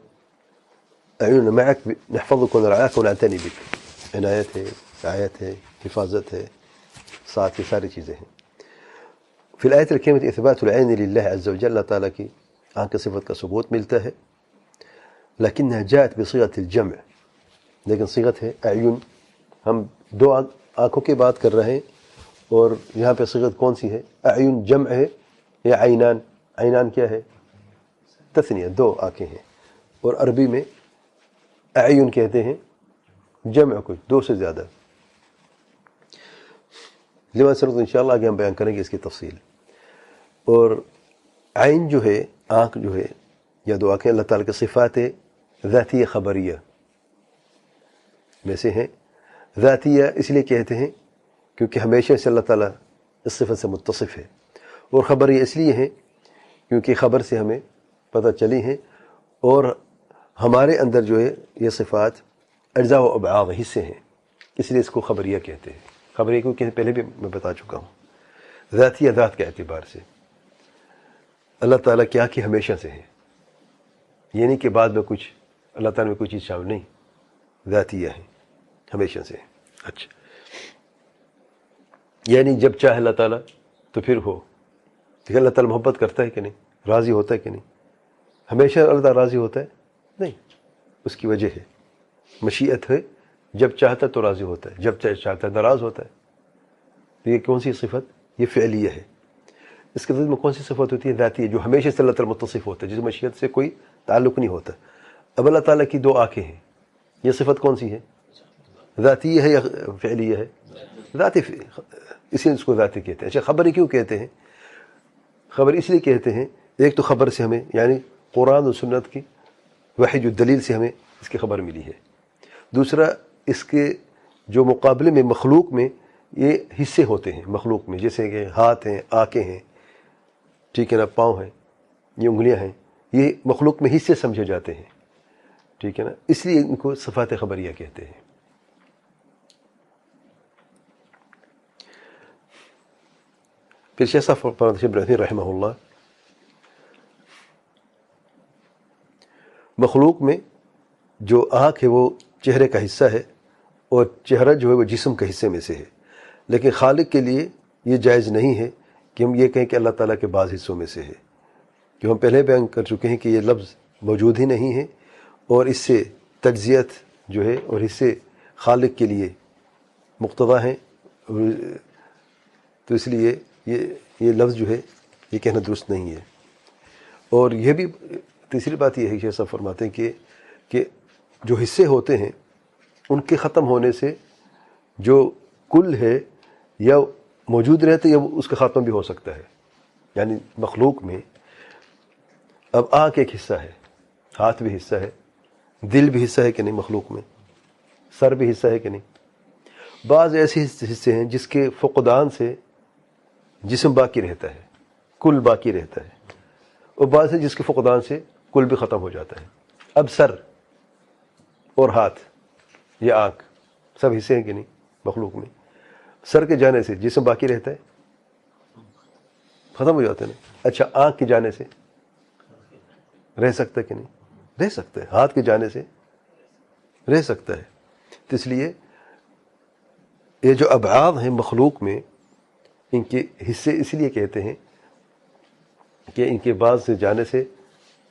Speaker 1: اعیننا معک نحفظک ونرعاک ونعتنی بک، عنایت ہے، رعایت ہے، حفاظت ہے، ساتھ یہ ساری چیزیں ہیں. فی الآیت الکریمۃ اثبات العین للہ عز وجل، اللہ تعالیٰ کی آنکھ کی صفت کا ثبوت ملتا ہے. لیکنها جاءت بصیغۃ الجمع، لیکن صیغت ہے اعین. ہم دو آنکھوں کی بات کر رہے ہیں، اور یہاں پہ صیغت کون سی ہے؟ اعین جمع ہے یا عینان؟ عینان کیا ہے؟ تثنیہ، دو آنکھیں ہیں. اور عربی میں اعین کہتے ہیں جمع کو، دو سے زیادہ. لما سنت انشاءاللہ آگے ہم بیان کریں گے اس کی تفصیل. اور عین جو ہے، آنکھ جو ہے یا دو آنکھیں، اللہ تعالیٰ کے صفات ذاتیہ خبریہ میں سے ہیں. ذاتیہ اس لیے کہتے ہیں کیونکہ ہمیشہ سے اللہ تعالیٰ اس صفت سے متصف ہے، اور خبریہ اس لیے ہیں کیونکہ خبر سے ہمیں پتہ چلی ہیں، اور ہمارے اندر جو ہے یہ صفات اجزاء و ابعاد حصے ہیں، اس لیے اس کو خبریہ کہتے ہیں. خبریہ کو کہ پہلے بھی میں بتا چکا ہوں. ذاتیہ ذات کے اعتبار سے اللہ تعالیٰ کیا کہ ہمیشہ سے ہے، یعنی کہ بعد میں کچھ اللہ تعالیٰ میں کوئی چیز شامل نہیں، ذاتیہ ہے، ہمیشہ سے. اچھا، یعنی جب چاہے اللہ تعالیٰ تو پھر ہو. لیکن اللہ تعالیٰ محبت کرتا ہے کہ نہیں؟ راضی ہوتا ہے کہ نہیں؟ ہمیشہ اللہ تعالیٰ راضی ہوتا ہے؟ نہیں. اس کی وجہ ہے مشیت ہے، جب چاہتا تو راضی ہوتا ہے، جب چاہتا ہے ناراض ہوتا ہے. تو یہ کون سی صفت؟ یہ فعلیہ ہے. اس کے ضد میں کون سی صفت ہوتی ہے؟ ذاتی ہے، جو ہمیشہ سے اللہ تعالیٰ متصف ہوتا ہے، جس مشیت سے کوئی تعلق نہیں ہوتا. اب اللہ تعالیٰ کی دو آنکھیں ہیں، یہ صفت کون سی ہے؟ ذاتی ہے یا فعلیہ ہے؟ ذاتی، اس لیے اس کو ذاتی کہتے ہیں. اچھا، خبر کیوں کہتے ہیں؟ خبر اس لیے کہتے ہیں، ایک تو خبر سے ہمیں یعنی قرآن و سنت کی وحی جو دلیل سے ہمیں اس کی خبر ملی ہے. دوسرا، اس کے جو مقابلے میں مخلوق میں یہ حصے ہوتے ہیں، مخلوق میں جیسے کہ ہاتھ ہیں، آنکھیں ہیں، ٹھیک ہے نا، پاؤں ہیں، یہ انگلیاں ہیں، یہ مخلوق میں حصے سمجھے جاتے ہیں، ٹھیک ہے نا، اس لیے ان کو صفات خبریہ کہتے ہیں. پھر شیخ صاحب رحمہ اللہ مخلوق میں جو آنکھ ہے وہ چہرے کا حصہ ہے، اور چہرہ جو ہے وہ جسم کے حصے میں سے ہے. لیکن خالق کے لیے یہ جائز نہیں ہے کہ ہم یہ کہیں کہ اللہ تعالیٰ کے بعض حصوں میں سے ہے، کہ ہم پہلے بیان کر چکے ہیں کہ یہ لفظ موجود ہی نہیں ہے، اور اس سے تجزیت جو ہے اور حصے خالق کے لیے مقتضی ہیں. تو اس لیے یہ لفظ جو ہے یہ کہنا درست نہیں ہے. اور یہ بھی تیسری بات یہ ہے، شیخ صاحب فرماتے ہیں کہ جو حصے ہوتے ہیں ان کے ختم ہونے سے جو کل ہے یا موجود رہتے یا اس کا خاتمہ بھی ہو سکتا ہے. یعنی مخلوق میں اب آنکھ ایک حصہ ہے، ہاتھ بھی حصہ ہے، دل بھی حصہ ہے کہ نہیں مخلوق میں، سر بھی حصہ ہے کہ نہیں. بعض ایسے حصے ہیں جس کے فقدان سے جسم باقی رہتا ہے، کل باقی رہتا ہے، اور بعض ہے جس کے فقدان سے کل بھی ختم ہو جاتا ہے. اب سر اور ہاتھ یا آنکھ سب حصے ہیں کہ نہیں مخلوق میں. سر کے جانے سے جسم باقی رہتا ہے، ختم ہو جاتا ہے نا. اچھا، آنکھ کے جانے سے رہ سکتا ہے کہ نہیں؟ رہ سکتا ہے، ہاتھ کے جانے سے رہ سکتا ہے. تو اس لیے یہ جو ابعاد ہیں مخلوق میں، ان کے حصے اس لیے کہتے ہیں کہ ان کے بعض سے جانے سے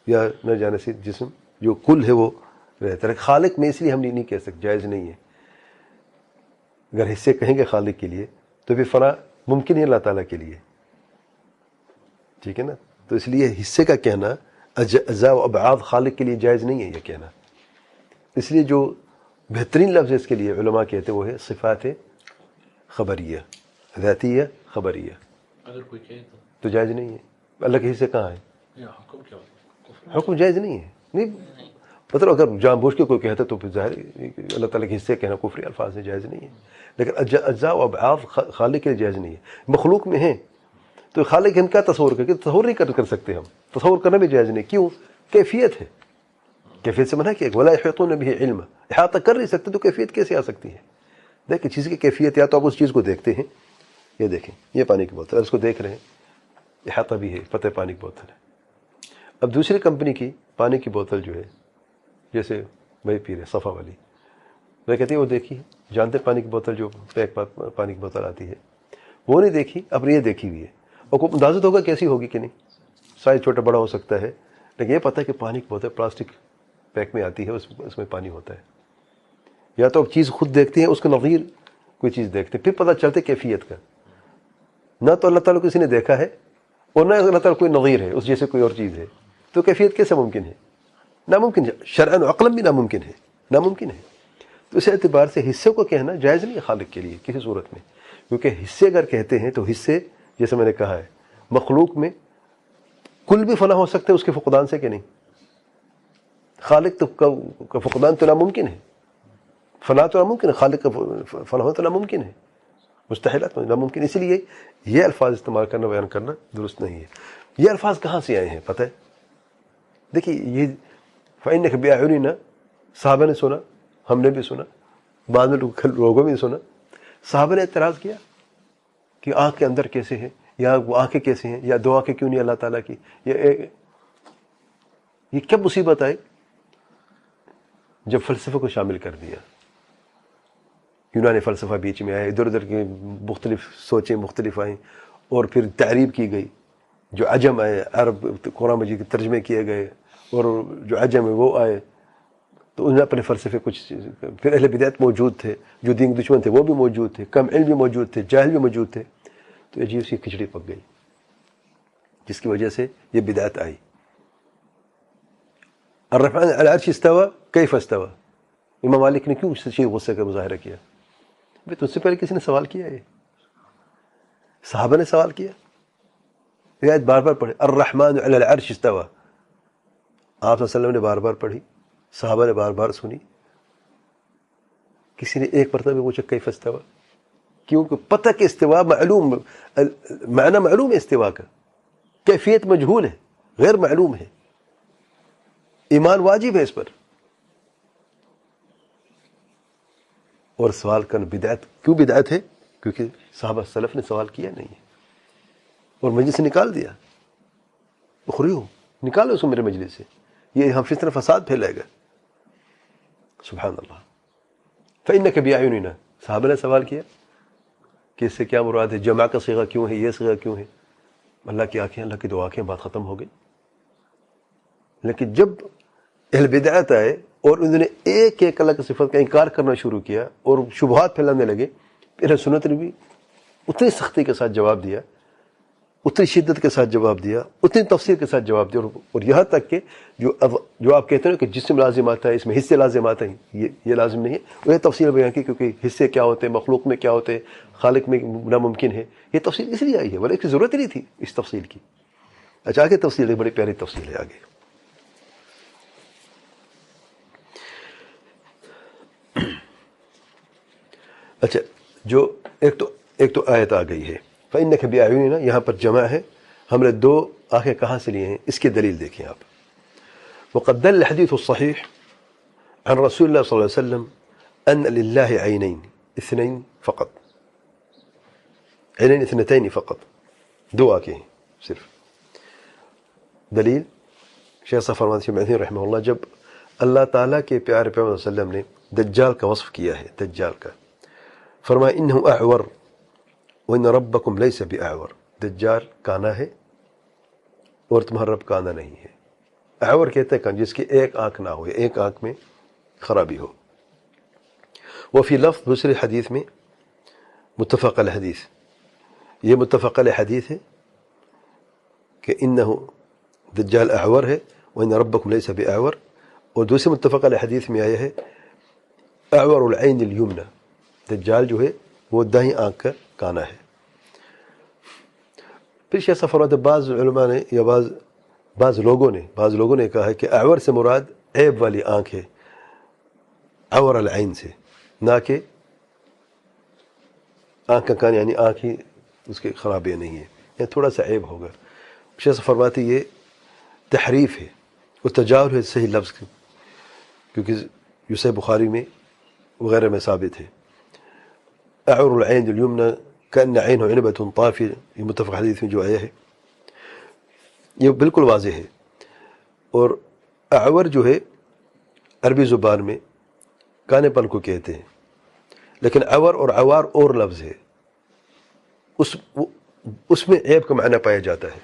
Speaker 1: یا نہ جانے سے جسم جو کل ہے وہ رہتا ہے. خالق میں اس لیے ہم نہیں کہہ سکتے، جائز نہیں ہے. اگر حصے کہیں گے خالق کے لیے تو بھی فنا ممکن ہے اللہ تعالیٰ کے لیے، ٹھیک ہے نا. تو اس لیے حصے کا کہنا اجزاء و ابعاد خالق کے لیے جائز نہیں ہے یہ کہنا. اس لیے جو بہترین لفظ اس کے لیے علماء کہتے ہیں وہ ہے صفات خبریہ، ذاتیہ خبریہ.
Speaker 2: اگر کوئی کہے
Speaker 1: تو جائز نہیں ہے. اللہ کے حصے کہاں ہیں؟
Speaker 2: یا حکم کیا
Speaker 1: حکم جائز نہیں ہے. نہیں مطلب اگر جان بوجھ کے کوئی کہتا تو پھر ظاہر ہے کہ اللہ تعالیٰ کے حصے کہنا کفری الفاظ ہے، جائز نہیں ہے. لیکن اجزاء و ابعاد خالق کے لیے جائز نہیں ہے. مخلوق میں ہیں تو خالق ہم کیا تصور کریں؟ تصور نہیں کر سکتے ہم. تصور کرنا بھی جائز نہیں. کیوں؟ کیفیت ہے. کیفیت سے منع کیا ولا یحیطون به علما، احاطہ کر نہیں سکتے تو کیفیت کیسے آ سکتی ہے؟ دیکھیں چیز کی کیفیت، یا تو آپ اس چیز کو دیکھتے ہیں، یہ دیکھیں یہ پانی کی بوتل، اس کو دیکھ رہے ہیں، احاطہ بھی ہے، پتہ ہے پانی کی بوتل ہے. اب دوسری کمپنی کی پانی کی بوتل جو ہے، جیسے بھائی پی رہے صفا والی، میں کہتی ہیں وہ دیکھی جانتے پانی کی بوتل جو پیک پانی کی بوتل آتی ہے وہ نہیں دیکھی، اپنی یہ دیکھی ہوئی ہے. اور کو اندازت ہوگا کیسی ہوگی کہ نہیں، سائز چھوٹا بڑا ہو سکتا ہے، لیکن یہ پتہ ہے کہ پانی کی بوتل پلاسٹک پیک میں آتی ہے، اس میں پانی ہوتا ہے. یا تو اب چیز خود دیکھتے ہیں، اس کا نظیر کوئی چیز دیکھتے ہیں، پھر پتہ چلتا ہے کیفیت کا. نہ تو اللہ تعالیٰ کو کسی نے دیکھا ہے اور نہ اللہ تعالیٰ کوئی نظیر ہے اس جیسے کوئی اور چیز ہے، تو کیفیت کیسے ممکن ہے؟ ناممکن ہے. شرعاً و عقلاً بھی ناممکن ہے، ناممکن ہے. تو اس اعتبار سے حصے کو کہنا جائز نہیں ہے خالق کے لیے کسی صورت میں. کیونکہ حصے اگر کہتے ہیں تو حصے جیسے میں نے کہا ہے مخلوق میں کل بھی فنا ہو سکتے ہیں اس کے فقدان سے کہ نہیں. خالق تو کا فقدان تو ناممکن ہے، فنا تو ناممکن ہے، خالق کا فنا ہونا تو ناممکن ہے، مستحیلات ناممکن. اسی لیے یہ الفاظ استعمال کرنا، بیان کرنا درست نہیں ہے. یہ الفاظ کہاں سے آئے ہیں پتہ ہے؟ دیکھیے یہ فَإِنَّكَ بِأَعْيُنِنَا صحابہ نے سنا، ہم نے بھی سنا، بعد میں لوگوں نے بھی سنا. صحابہ نے اعتراض کیا کہ آنکھ کے اندر کیسے ہے، یا وہ آنکھیں کیسے ہیں، یا دو آنکھیں کیوں نہیں اللہ تعالیٰ کی. یہ کیا مصیبت آئی جب فلسفے کو شامل کر دیا. یونانی فلسفہ بیچ میں آئے، ادھر ادھر کی مختلف سوچیں مختلف آئیں، اور پھر تعریب کی گئی. جو عجم آئے، عرب قرآن مجید کے ترجمے کیے گئے، اور جو عجم ہے وہ آئے، تو انہوں نے اپنے فلسفے کچھ. پھر اہل بدعت موجود تھے، جو دین کے دشمن تھے وہ بھی موجود تھے، کم علم بھی موجود تھے، جاہل بھی موجود تھے. تو عجیب سی کھچڑی پک گئی جس کی وجہ سے یہ بدعت آئی. الرحمن علی العرش استوى کیف استوى، امام مالک نے کیوں شدید غصے کا مظاہرہ کیا؟ بھائی تجھ سے پہلے کسی نے سوال کیا ہے؟ صحابہ نے سوال کیا. یہ آیت بار بار پڑھی، الرحمن علی العرش استوى، آپ صلی اللہ علیہ وسلم نے بار بار پڑھی، صحابہ نے بار بار سنی. کسی نے ایک مرتبہ پوچھا کیف استوى؟ کیونکہ پتہ کہ استوا معلوم، معنی معلوم ہے استوا کا، کیفیت مجہول ہے، غیر معلوم ہے، ایمان واجب ہے اس پر. اور سوال کرنا بدعت. کیوں بدعت ہے؟ کیونکہ صحابہ سلف نے سوال کیا نہیں ہے اور مجلس سے نکال دیا. اخریو نکالو اس کو میرے مجلس سے، یہ ہم فتنہ فساد پھیلائے گا. سبحان اللہ. فإنک بأعیننا، صحابہ نے سوال کیا کہ اس سے کیا مراد ہے، جمع کا صیغہ کیوں ہے، یہ صیغہ کیوں ہے؟ اللہ کی آنکھیں، اللہ کی دو آنکھیں، بات ختم ہو گئی. لیکن جب اہل بدعت آئے اور انہوں نے ایک ایک اللہ کی صفت کا انکار کرنا شروع کیا اور شبہات پھیلانے لگے، پھر سنت نے بھی اتنی سختی کے ساتھ جواب دیا، اتنی شدت کے ساتھ جواب دیا، اتنی تفصیل کے ساتھ جواب دیا. اور یہاں تک کہ جو آپ کہتے ہیں کہ جسم لازم آتا ہے، اس میں حصے لازم آتے ہیں، یہ لازم نہیں ہے. وہ یہ تفصیل بیان کی کیونکہ حصے کیا ہوتے ہیں، مخلوق میں کیا ہوتے ہیں، خالق میں ناممکن ہے. یہ تفصیل اس لیے آئی ہے، بلکہ اس کی ضرورت ہی نہیں تھی اس تفصیل کی. اچھا آگے تفصیل ہے، بڑی پیاری تفصیل ہے آگے. اچھا جو ایک تو آیت آ گئی ہے فإنک بأعیننا، یہاں پر جمع ہے، ہم نے دو آنکھیں کہاں سے لیے ہیں اس کی دلیل دیکھیں آپ. وقد دل الحديث الصحيح عن رسول الله صلى الله عليه وسلم أن لله عينين اثنين فقط، عينين اثنتين فقط، دو آنکھیں صرف. دلیل شیخ صفر رحمہ اللہ جب اللہ تعالیٰ کے پیارے پیغمبر صلی اللہ علیہ وسلم نے دجال کا وصف کیا ہے. دجال کا فرمایا انہ اعور وان ربکم لیس باعور. دجال کانا ہے اور تمہارا رب کانا نہیں ہے. اعور کہتے ہیں جس کی ایک آنکھ نہ ہو, ایک آنکھ میں خرابی ہو. وفی لفظ دوسرے حدیث میں متفق علیہ حدیث, یہ متفق علیہ حدیث ہے کہ انہو دجال اعور ہے وان ربکم لیس باعور. اور دوسرے متفق علیہ حدیث میں آیا ہے اعور العین الیمنی, دجال جو ہے وہ دائیں آنکھ کا کانا ہے. پھر شیخ صاحب فرماتے بعض علماء نے یا بعض لوگوں نے کہا ہے کہ اعور سے مراد عیب والی آنکھ ہے, اعور العین سے, نہ کہ آنکھ کا کان یعنی آنکھ ہی اس کی خرابیاں نہیں ہے, یا تھوڑا سا عیب ہوگا. شیخ صاحب فرماتے یہ تحریف ہے اور تجاہل ہے صحیح لفظ کی, کیونکہ یہ صحیح بخاری میں وغیرہ میں ثابت ہے. اعور العین الیمنی کأن عینہ عنبۃ طافیہ, یہ متفق حدیث میں جو آیا ہے یہ بالکل واضح ہے. اور اعور جو ہے عربی زبان میں کانے پن کو کہتے ہیں, لیکن عور اور عوار اور لفظ ہے, اس میں عیب کا معنی پایا جاتا ہے.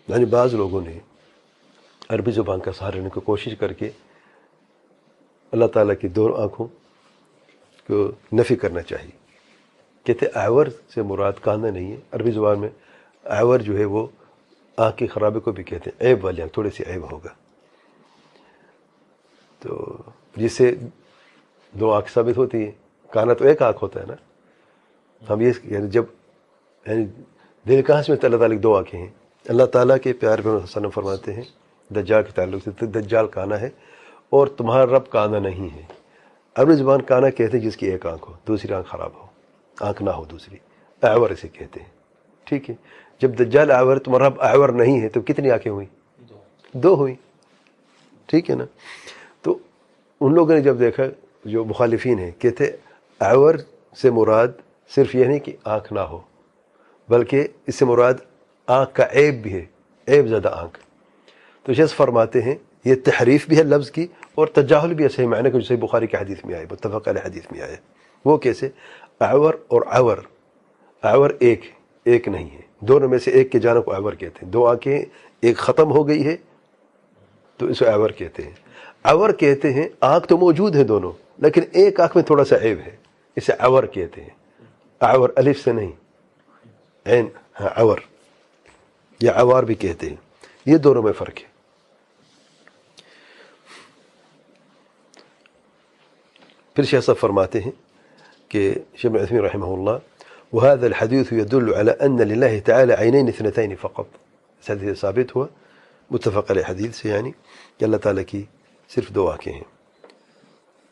Speaker 1: یعنی بعض لوگوں نے عربی زبان کا سہارا لینے کی کوشش کر کے اللہ تعالیٰ کی دو آنکھوں کو نفی کرنا چاہیے. کہتے اعور سے مراد کانا نہیں ہے. عربی زبان میں اعور جو ہے وہ آنکھ کی خرابی کو بھی کہتے ہیں, عیب والی آنکھ, تھوڑی سی عیب ہوگا. تو جس سے دو آنکھ ثابت ہوتی ہے, کانا تو ایک آنکھ ہوتا ہے نا. ہم یہ یعنی دل کہاں سے اللہ تعالیٰ کی دو آنکھیں ہیں. اللہ تعالیٰ کے پیارے پیغمبر صلی اللہ علیہ وسلم فرماتے ہیں دجال کے تعلق سے دجال کانا ہے اور تمہارا رب کانا نہیں ہے. عربی زبان کانا کہتے ہیں جس کی ایک آنکھ ہو, دوسری آنکھ خراب ہو, آنکھ نہ ہو دوسری, اعور اسے کہتے ہیں. ٹھیک ہے, جب دجال اعور تمہارا رب اعور نہیں ہے تو کتنی آنکھیں ہوئیں؟ دو ہوئیں. ٹھیک ہے نا. تو ان لوگوں نے جب دیکھا, جو مخالفین ہیں, کہتے اعور سے مراد صرف یہ نہیں کہ آنکھ نہ ہو, بلکہ اس سے مراد آنکھ کا عیب بھی ہے, عیب زدہ آنکھ. تو شیخ فرماتے ہیں یہ تحریف بھی ہے لفظ کی اور تجاہل بھی ہے صحیح معنی کا, جو صحیح بخاری کے حدیث میں آئے, متفق علیہ حدیث میں آئے. وہ کیسے؟ اعور اور اعور ایک نہیں ہے, دونوں میں سے ایک کے جانب کو اعور کہتے ہیں. دو آنکھیں ایک ختم ہو گئی ہے تو اسے اعور کہتے ہیں. اعور کہتے ہیں آنکھ تو موجود ہے دونوں, لیکن ایک آنکھ میں تھوڑا سا عیب ہے, اسے اعور کہتے ہیں. اعور الف سے نہیں, عین, ہاں اعور یا عوار بھی کہتے ہیں. یہ دونوں میں فرق ہے. پھر شیخ صاحب فرماتے ہیں کہ شیخ ابن عثیمین رحمہ اللہ وهذا الحديث يدل على أن لله تعالى عينين اثنتين فقط. اس حدیث ثابت ہوا متفق علیہ حدیث سے, یعنی کہ اللہ تعالیٰ کی صرف دو آنکھیں ہیں.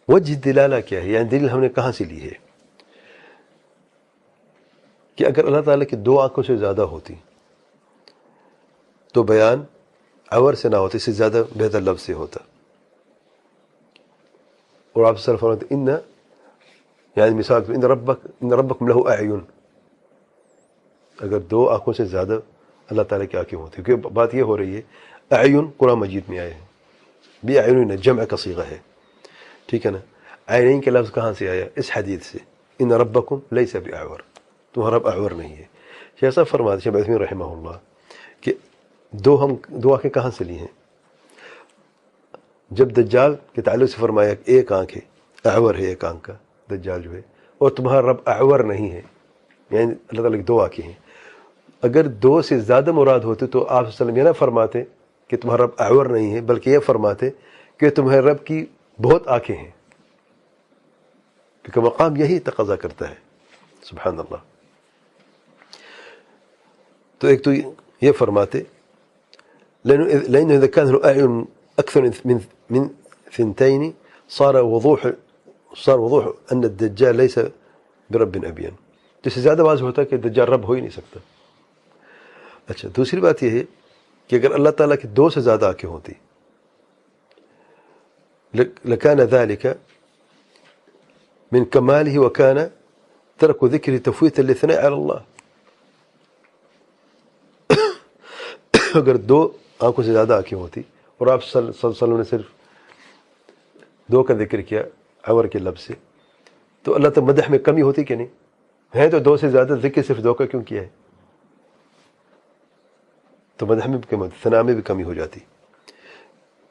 Speaker 1: وجہ دلالہ کیا ہے, یعنی دلیل ہم نے کہاں سے لی ہے کہ اگر اللہ تعالیٰ کی دو آنکھوں سے زیادہ ہوتی تو بیان عور سے نہ ہوتا, اس سے زیادہ بہتر لفظ سے ہوتا. اور آپ صلی اللہ علیہ وسلم ان یعنی مثال ان ربکم لہ اعین, اگر دو آنکھوں سے زیادہ اللہ تعالیٰ کی آنکھیں ہوتی, کیونکہ بات یہ ہو رہی ہے اعین قرآن مجید میں آئے ہیں, بھی اعین جمع کا صیغہ ہے. ٹھیک ہے نا. عینین کے لفظ کہاں سے آیا؟ اس حدیث سے, ان ربکم لیس باعور, تمہارا رب اعور نہیں ہے. شیخ صاحب فرماتے ہیں شیخ عثیمین رحمہ اللہ کہ دو آنکھیں کہاں سے لی ہیں؟ جب دجال کے تعلق سے فرمایا کہ ایک آنکھ ہے, اعور ہے ایک آنکھ کا دجال جو ہے, اور تمہارا رب اعور نہیں ہے, یعنی اللہ تعالیٰ کی دو آنکھیں ہیں. اگر دو سے زیادہ مراد ہوتے تو آپ صلی اللہ علیہ وسلم یہ نہ فرماتے کہ تمہارا رب اعور نہیں ہے, بلکہ یہ فرماتے کہ تمہارے رب کی بہت آنکھیں ہیں, کیونکہ مقام یہی تقاضا کرتا ہے. سبحان اللہ. تو ایک تو یہ فرماتے لأنه إذا كان له أعين أكثر من ثنتين صار وضوح أن الدجال ليس برب أبين. جس سے زیادہ واضح ہوتا ہے کہ دجال رب ہو ہی نہیں سکتا. اچھا, دوسری بات یہ ہے کہ اگر اللہ تعالیٰ کی دو سے زیادہ آنکھیں ہوتی لكان ذلك من كماله وكان ترك ذكر تفويت الاثناء على الله. اگر دو آنکھوں سے زیادہ آنکھیں ہوتی اور آپ صلی اللہ علیہ وسلم نے صرف دو کا ذکر کیا عمر کے لفظ سے، تو اللہ تعالیٰ مدح میں کمی ہوتی کہ نہیں ہے؟ تو دو سے زیادہ، ذکر صرف دو کا کیوں کیا ہے؟ تو مدح میں بھی کمی ہوتی، ثناء میں بھی کمی ہو جاتی.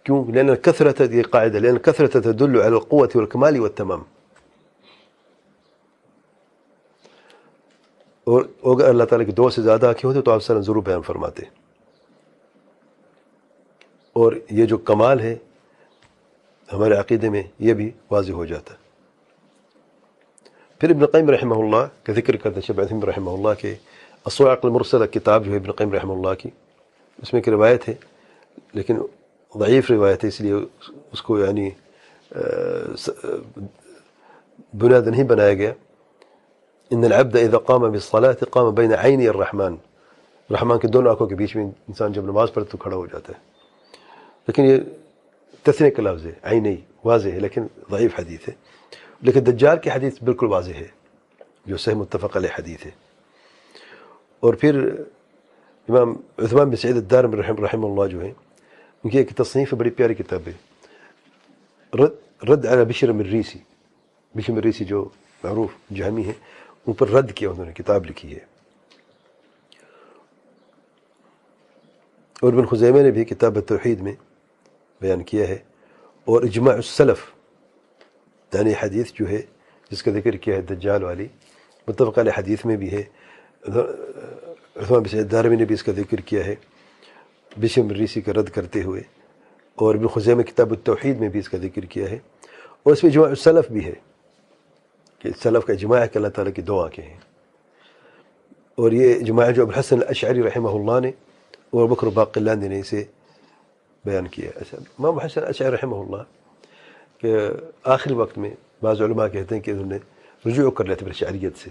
Speaker 1: کیوں؟ لأن الكثرة، یہ قاعدہ، لأن الكثرة تدل على القوة والكمال والتمام. اور اگر اللہ تعالیٰ کے دو سے زیادہ آنکھیں ہوتے تو آپ صلی اللہ علیہ وسلم ضرور بیان فرماتے. اور یہ جو کمال ہے ہمارے عقیدے میں یہ بھی واضح ہو جاتا. پھر ابن قیم رحمہ اللہ کا ذکر کرتے ہیں، شیخ عثیمین رحمہ اللہ کے الصواعق المرسلہ کتاب جو ہے ابن قیم رحمہ اللہ کی، اس میں ایک روایت ہے لیکن ضعیف روایت ہے، اس لیے اس کو یعنی بنیاد نہیں بنایا گیا. ان العبد اذا قام بالصلاة قام بین عینی الرحمن، رحمان کے دونوں آنکھوں کے بیچ میں انسان جب نماز پڑھتا تو کھڑا ہو جاتا ہے. لیکن یہ تثنیہ کا لفظ ہے، عینی واضح ہے لیکن ضعیف حدیث ہے. لیکن دجال کی حدیث بالکل واضح ہے جو صحیح متفق علیہ حدیث ہے. اور پھر امام عثمان بن سعید الدارمی رحمہ اللہ جو ہے، ان کی ایک تصنیف بڑی پیاری کتاب ہے، رد علی بشر المریسی. بشر المریسی جو معروف جہمی ہے، ان پر رد کیا انہوں نے، کتاب لکھی ہے. اور ابن خزیمہ نے بھی کتاب التوحید میں بیان کیا ہے. اور اجماع السلف، یعنی حدیث جو ہے جس کا ذکر کیا ہے دجال والی، متفق علیہ حدیث میں بھی ہے. عثمان بن سعید دارمی نے بھی اس کا ذکر کیا ہے بشر مریسی کا رد کرتے ہوئے. اور ابن خزیمہ کتاب التوحید میں بھی اس کا ذکر کیا ہے. اور اس میں اجماع السلف بھی ہے کہ سلف کا اجماع ہے کہ اللہ تعالیٰ کی دو آنکھیں ہیں. اور یہ اجماع جو ابوالحسن الاشعری رحمہ اللہ نے اور بکر باقلانی نے اسے بیان کیا. امام ابو الحسن الاشعری رحمہ اللہ کہ آخری وقت میں بعض علماء کہتے ہیں کہ انہوں نے رجوع کر لیتے اشعریت سے،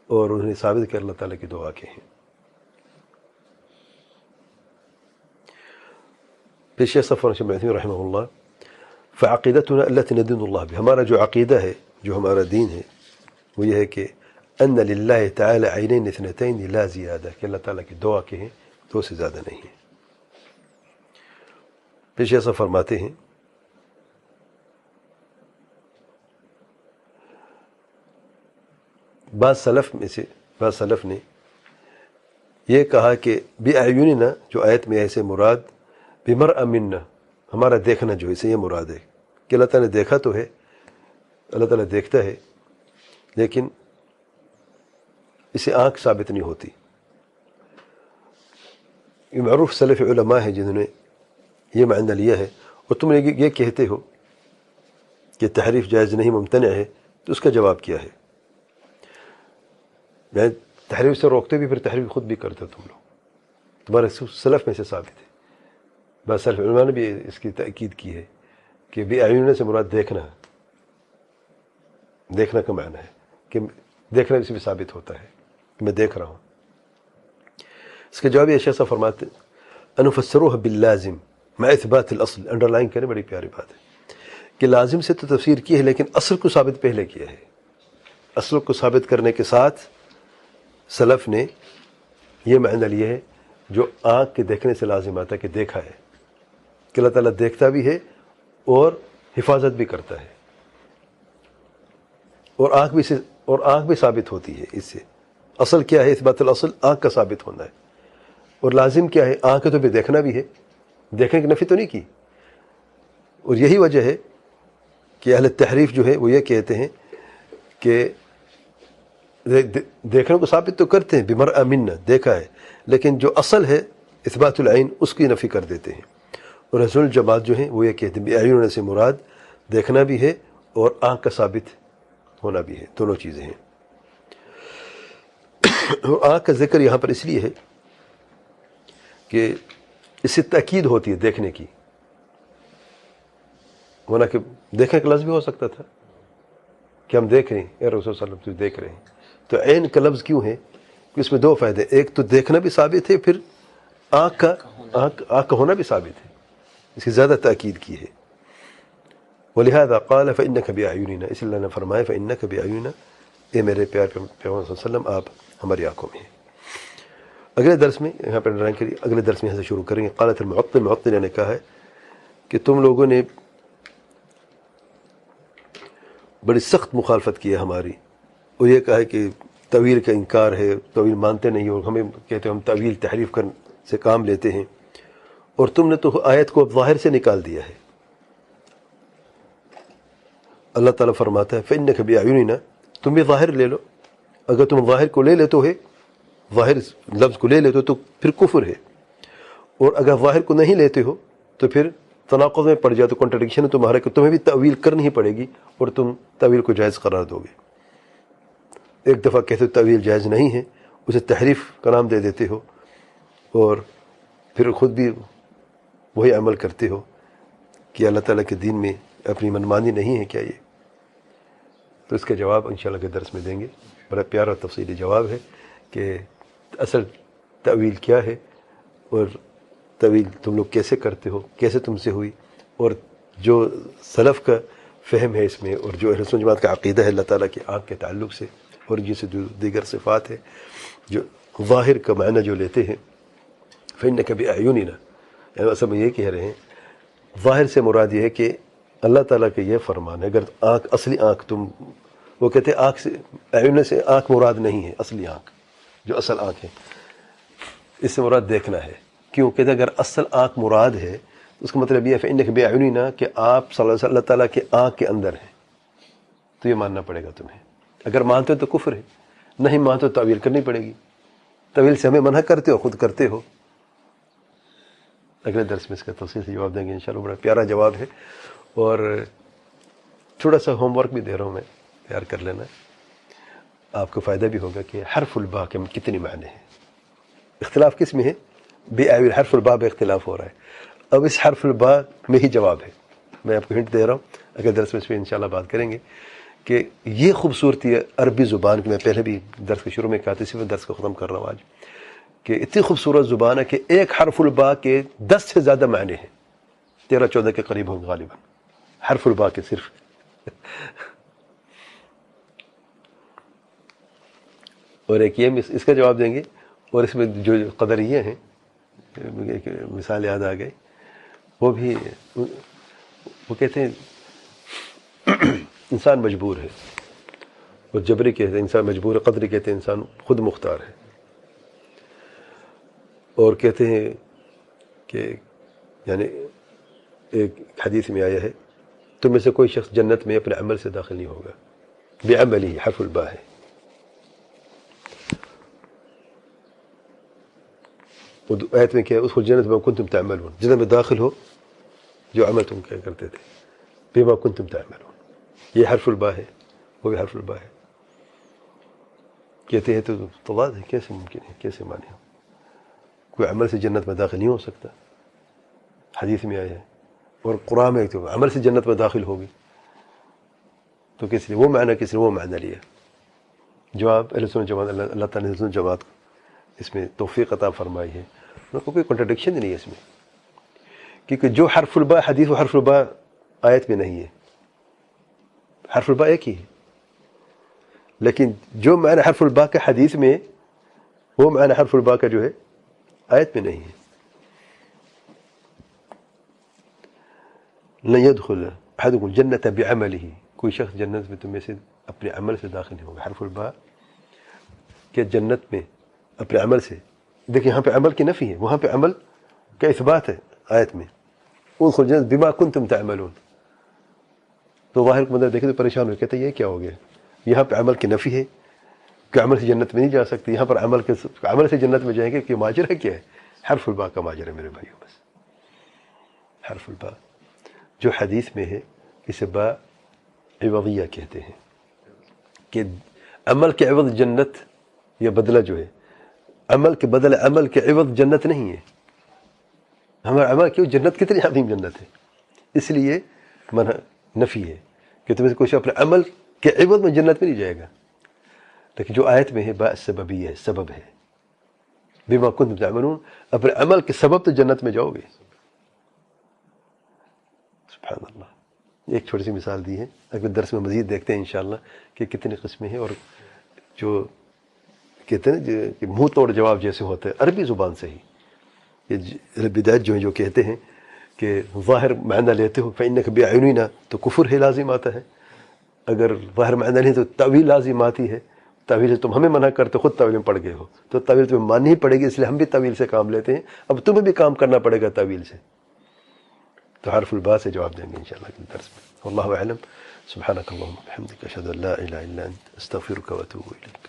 Speaker 1: اور انہوں نے ثابت کیا اللہ تعالیٰ کی دو آنکھیں ہیں. پھر شیخ صفوان شیخ عثیمین رحمہ اللہ، فعقیدتنا التي ندین اللہ بها، ہمارا جو عقیدہ ہے، جو ہمارا دین ہے، وہ یہ ہے کہ ان للہ تعالی عینین اثنتین لا زیادہ، کہ اللہ تعالیٰ کی دو آنکھیں ہیں، دو سے زیادہ نہیں ہیں. پھر شیخ صاحب فرماتے ہیں بعض سلف نے یہ کہا کہ بِأَعْيُنِنَا، جو آیت میں ایسے مراد بِمَرْءٍ مِنَّا، ہمارا دیکھنا جو ہے، اسے یہ مراد ہے کہ اللہ تعالیٰ نے دیکھا تو ہے، اللہ تعالیٰ دیکھتا ہے، لیکن اسے آنکھ ثابت نہیں ہوتی. یہ معروف سلف علماء ہیں جنہوں نے یہ معنی لیا ہے. اور تم نے یہ کہتے ہو کہ تحریف جائز نہیں، ممتنع ہے، تو اس کا جواب کیا ہے؟ میں تحریف سے روکتے بھی، پھر تحریف خود بھی کرتے ہو تم لوگ، تمہارے سلف میں سے ثابت ہے. بس سلف علماء نے بھی اس کی تأکید کی ہے کہ بِأَعْيُنِنَا سے مراد دیکھنا ہے. دیکھنا کا معنی ہے کہ دیکھنا اس بھی ثابت ہوتا ہے کہ میں دیکھ رہا ہوں. اس کا جواب یہ شیخ صاحب فرماتے ہیں انفسروها باللازم مع اثبات الاصل. انڈر لائن کریں، بڑی پیاری بات ہے کہ لازم سے تو تفسیر کی ہے لیکن اصل کو ثابت پہلے کیا ہے. اصل کو ثابت کرنے کے ساتھ سلف نے یہ معنی لیا ہے جو آنکھ کے دیکھنے سے لازم آتا ہے کہ دیکھا ہے، کہ اللہ تعالیٰ دیکھتا بھی ہے اور حفاظت بھی کرتا ہے، اور آنکھ بھی ثابت ہوتی ہے. اس سے اصل کیا ہے؟ اثبات الاصل، آنکھ کا ثابت ہونا ہے. اور لازم کیا ہے؟ آنکھ تو بھی دیکھنا بھی ہے، دیکھنے کی نفی تو نہیں کی. اور یہی وجہ ہے کہ اہل تحریف جو ہے وہ یہ کہتے ہیں کہ دیکھنے کو ثابت تو کرتے ہیں، بِمَرْءٍ مِنَّا، دیکھا ہے، لیکن جو اصل ہے اثبات العین، اس کی نفی کر دیتے ہیں. اور رسول الجماعت جو ہیں وہ یہ کہتے ہیں بِأَعْيُنِنَا سے مراد دیکھنا بھی ہے اور آنکھ کا ثابت ہونا بھی ہے، دونوں چیزیں ہیں. اور آنکھ کا ذکر یہاں پر اس لیے ہے کہ اس سے تاکید ہوتی ہے دیکھنے کی، ورنہ کہ دیکھنے کا لفظ بھی ہو سکتا تھا کہ ہم دیکھ رہے ہیں، اے رسول صلی اللہ علیہ وسلم دیکھ رہے ہیں. تو عین کا لفظ کیوں ہے؟ کہ اس میں دو فائدے، ایک تو دیکھنا بھی ثابت ہے، پھر آنکھ کا ہونا بھی ثابت ہے، اس کی زیادہ تاکید کی ہے. وَلِهَذَا قَالَ فَإِنَّكَ بِأَعْيُنِنَا، اس لیے اللہ نے فرمایا فَإِنَّكَ بِأَعْيُنِنَا، اے میرے پیار پیغمبر صلی اللہ علیہ وسلم آپ ہماری آنکھوں میں ہیں. اگلے درس میں یہاں پر ڈرائنگ کریے، اگلے درس میں یہاں سے شروع کریں گے. قالت المعطل، معطل نے کہا ہے کہ تم لوگوں نے بڑی سخت مخالفت کی ہے ہماری، اور یہ کہا ہے کہ تعویل کا انکار ہے، تعویل مانتے نہیں، اور ہمیں کہتے ہیں ہم تعویل تحریف کر سے کام لیتے ہیں، اور تم نے تو آیت کو اب ظاہر سے نکال دیا ہے۔ اللہ تعالیٰ فرماتا ہے فَإِنَّكَ بِأَعْيُنِنَا، تم بھی ظاہر لے لو، اگر تم ظاہر کو لے لیتے ہو، ظاہر لفظ کو لے لیتے ہو تو پھر کفر ہے، اور اگر ظاہر کو نہیں لیتے ہو تو پھر تناقض میں پڑ جائے، تو کنٹرڈکشن ہے تمہارا کہ تمہیں بھی تعویل کرنی ہی پڑے گی، اور تم تعویل کو جائز قرار دو گے۔ ایک دفعہ کہتے ہو تعویل جائز نہیں ہے، اسے تحریف کا نام دے دیتے ہو، اور پھر خود بھی وہی عمل کرتے ہو کہ اللہ تعالیٰ کے دین میں اپنی منمانی نہیں ہے کیا یہ؟ تو اس کا جواب انشاءاللہ کے درس میں دیں گے۔ بڑا پیارا تفصیلی جواب ہے کہ اصل تعویل کیا ہے، اور تعویل تم لوگ کیسے کرتے ہو، کیسے تم سے ہوئی، اور جو سلف کا فہم ہے اس میں، اور جو اہل سنت جماعت کا عقیدہ ہے اللہ تعالیٰ کی آنکھ کے تعلق سے، اور جیسے دیگر صفات ہے جو ظاہر کا معنی جو لیتے ہیں فَإِنَّكَ بِأَعْيُنِنَا، یعنی اصل میں یہ کہہ رہے ہیں ظاہر سے مراد یہ ہے کہ اللہ تعالیٰ کا یہ فرمان ہے، اگر آنکھ اصلی آنکھ تم، وہ کہتے ہیں آنکھ سے اعین سے آنکھ مراد نہیں ہے، اصلی آنکھ جو اصل آنکھ ہے، اس سے مراد دیکھنا ہے، کیوں کہتے ہیں اگر اصل آنکھ مراد ہے تو اس کا مطلب یہ ہے فَإِنَّكَ بِأَعْيُنِنَا کہ آپ صلی اللہ علیہ وسلم اللہ تعالیٰ کے آنکھ کے اندر ہیں، تو یہ ماننا پڑے گا تمہیں۔ اگر مانتے ہو تو کفر ہے، نہیں مانتے تو تعویل کرنی پڑے گی، تعویل سے ہمیں منع کرتے ہو، خود کرتے ہو۔ اگلے درس میں اس کا تفصیل سے جواب دیں گے انشاءاللہ، بڑا پیارا جواب ہے، اور تھوڑا سا ہوم ورک بھی دے رہا ہوں میں، تیار کر لینا، آپ کو فائدہ بھی ہوگا کہ حرف الباء کے کتنے معنی ہیں، اختلاف کس میں ہے؟ بے حرف الباء میں اختلاف ہو رہا ہے، اب اس حرف الباء میں ہی جواب ہے، میں آپ کو ہنٹ دے رہا ہوں، اگلے درس میں اس پہ انشاءاللہ بات کریں گے کہ یہ خوبصورتی ہے عربی زبان کی۔ میں پہلے بھی درس کے شروع میں کہا تھا، اسی میں درس کو ختم کر رہا ہوں آج، کہ اتنی خوبصورت زبان ہے کہ ایک حرف الباء کے 10 سے زیادہ معنی ہیں، 13-14 کے قریب ہوں غالباً حرف الباء کے صرف۔ اور ایک یہ اس کا جواب دیں گے، اور اس میں جو قدریہ ہیں، ایک مثال یاد آ گئی، وہ بھی وہ کہتے ہیں انسان مجبور ہے، اور جبری کہتے ہیں انسان مجبور ہے، قدری کہتے ہیں انسان خود مختار ہے، اور کہتے ہیں کہ یعنی ایک حدیث میں آیا ہے تم میں سے کوئی شخص جنت میں اپنے عمل سے داخل نہیں ہوگا، بعملی حرف الباء ہے۔ آیت میں کیا ہے؟ ادخلوا الجنة بما کنتم تعملون، جنت میں داخل ہو جو عمل تم کیا کرتے تھے، بما کنتم تعملون، یہ حرف الباء ہے، وہ بھی حرف الباء ہے۔ کہتے ہیں تو تضاد ہے، کیسے ممکن ہے، کیسے مانے؟ کوئی عمل سے جنت میں داخل نہیں ہو سکتا، حدیث میں آیا ہے، اور قرآن میں تو عمل سے جنت میں داخل ہوگی، تو کس لیے وہ معنی، کس لیے وہ معنی لیا؟ جواب اہل سنت جماعت، اللہ تعالیٰ نے اہل سنت جماعت کو اس میں توفیق عطا فرمائی ہے، ان کو کوئی کنٹرڈکشن نہیں ہے اس میں، کیونکہ جو حرف الباء حدیث و حرف الباء آیت میں نہیں ہے، حرف الباء ایک ہی ہے، لیکن جو معنی حرف الباء کا حدیث میں، وہ معنی حرف الباء کا جو ہے آیت میں نہیں ہے۔ لن يدخل احدكم الجنة بعمله، کوئی شخص جنت میں تم میں سے اپنے عمل سے داخل نہیں ہوگا، حرف الباء کہ جنت میں اپنے عمل سے، دیکھیں یہاں پہ عمل کی نفی ہے، وہاں پہ عمل کا اثبات ہے آیت میں، ادخلوا الجنة بما كنتم تعملون، تو ظاہر کو مطلب دیکھیں تو پریشان ہو، کہتے ہیں یہ کیا ہو گیا، یہاں پہ عمل کی نفی ہے کہ عمل سے جنت میں نہیں جا سکتی، یہاں پر عمل سے جنت میں جائیں گے، کہ ماجرہ کیا ہے؟ حرف الباء کا ماجرہ میرے بھائیوں، بس حرف الباء جو حدیث میں ہے اسے باء عوضیہ کہتے ہیں، کہ عمل کے عوض جنت یا بدلہ جو ہے، عمل کے بدل عمل کے عوض جنت نہیں ہے، ہمارا عمل کیوں، جنت کتنی عظیم جنت ہے، اس لیے منع نفی ہے کہ تمہیں سے کوئی اپنے عمل کے عوض میں جنت میں نہیں جائے گا، لیکن جو آیت میں ہے باء سببیہ ہے، سبب ہے، بما کنتم تعملون، اپنے عمل کے سبب تو جنت میں جاؤ گے۔ سبحان اللہ، ایک چھوٹی سی مثال دی ہے، اگر درس میں مزید دیکھتے ہیں انشاءاللہ کہ کتنی قسمیں ہیں، اور جو کہتے ہیں کہ منہ توڑ جواب جیسے ہوتا ہے عربی زبان سے ہی، یہ بدعت جو ہیں جو کہتے ہیں کہ ظاہر معنی لیتے ہو فإنک بأعیننا، تو کفر ہے لازم آتا ہے، اگر ظاہر معنی نہیں تو تعویل لازم آتی ہے. تعویل تم ہمیں منع کرتے خود تعویل پڑھ گئے ہو تو تعویل تمہیں ماننی ہی پڑے گی، اس لیے ہم بھی تعویل سے کام لیتے ہیں. اب تمہیں بھی کام کرنا پڑے گا تعویل سے. تو حرف الباء سے جواب دیں گے انشاءاللہ اگلے درس میں. واللہ اعلم. سبحانک اللہم وبحمدک اشہد ان لا الہ الا انت استغفرک واتوب الیک.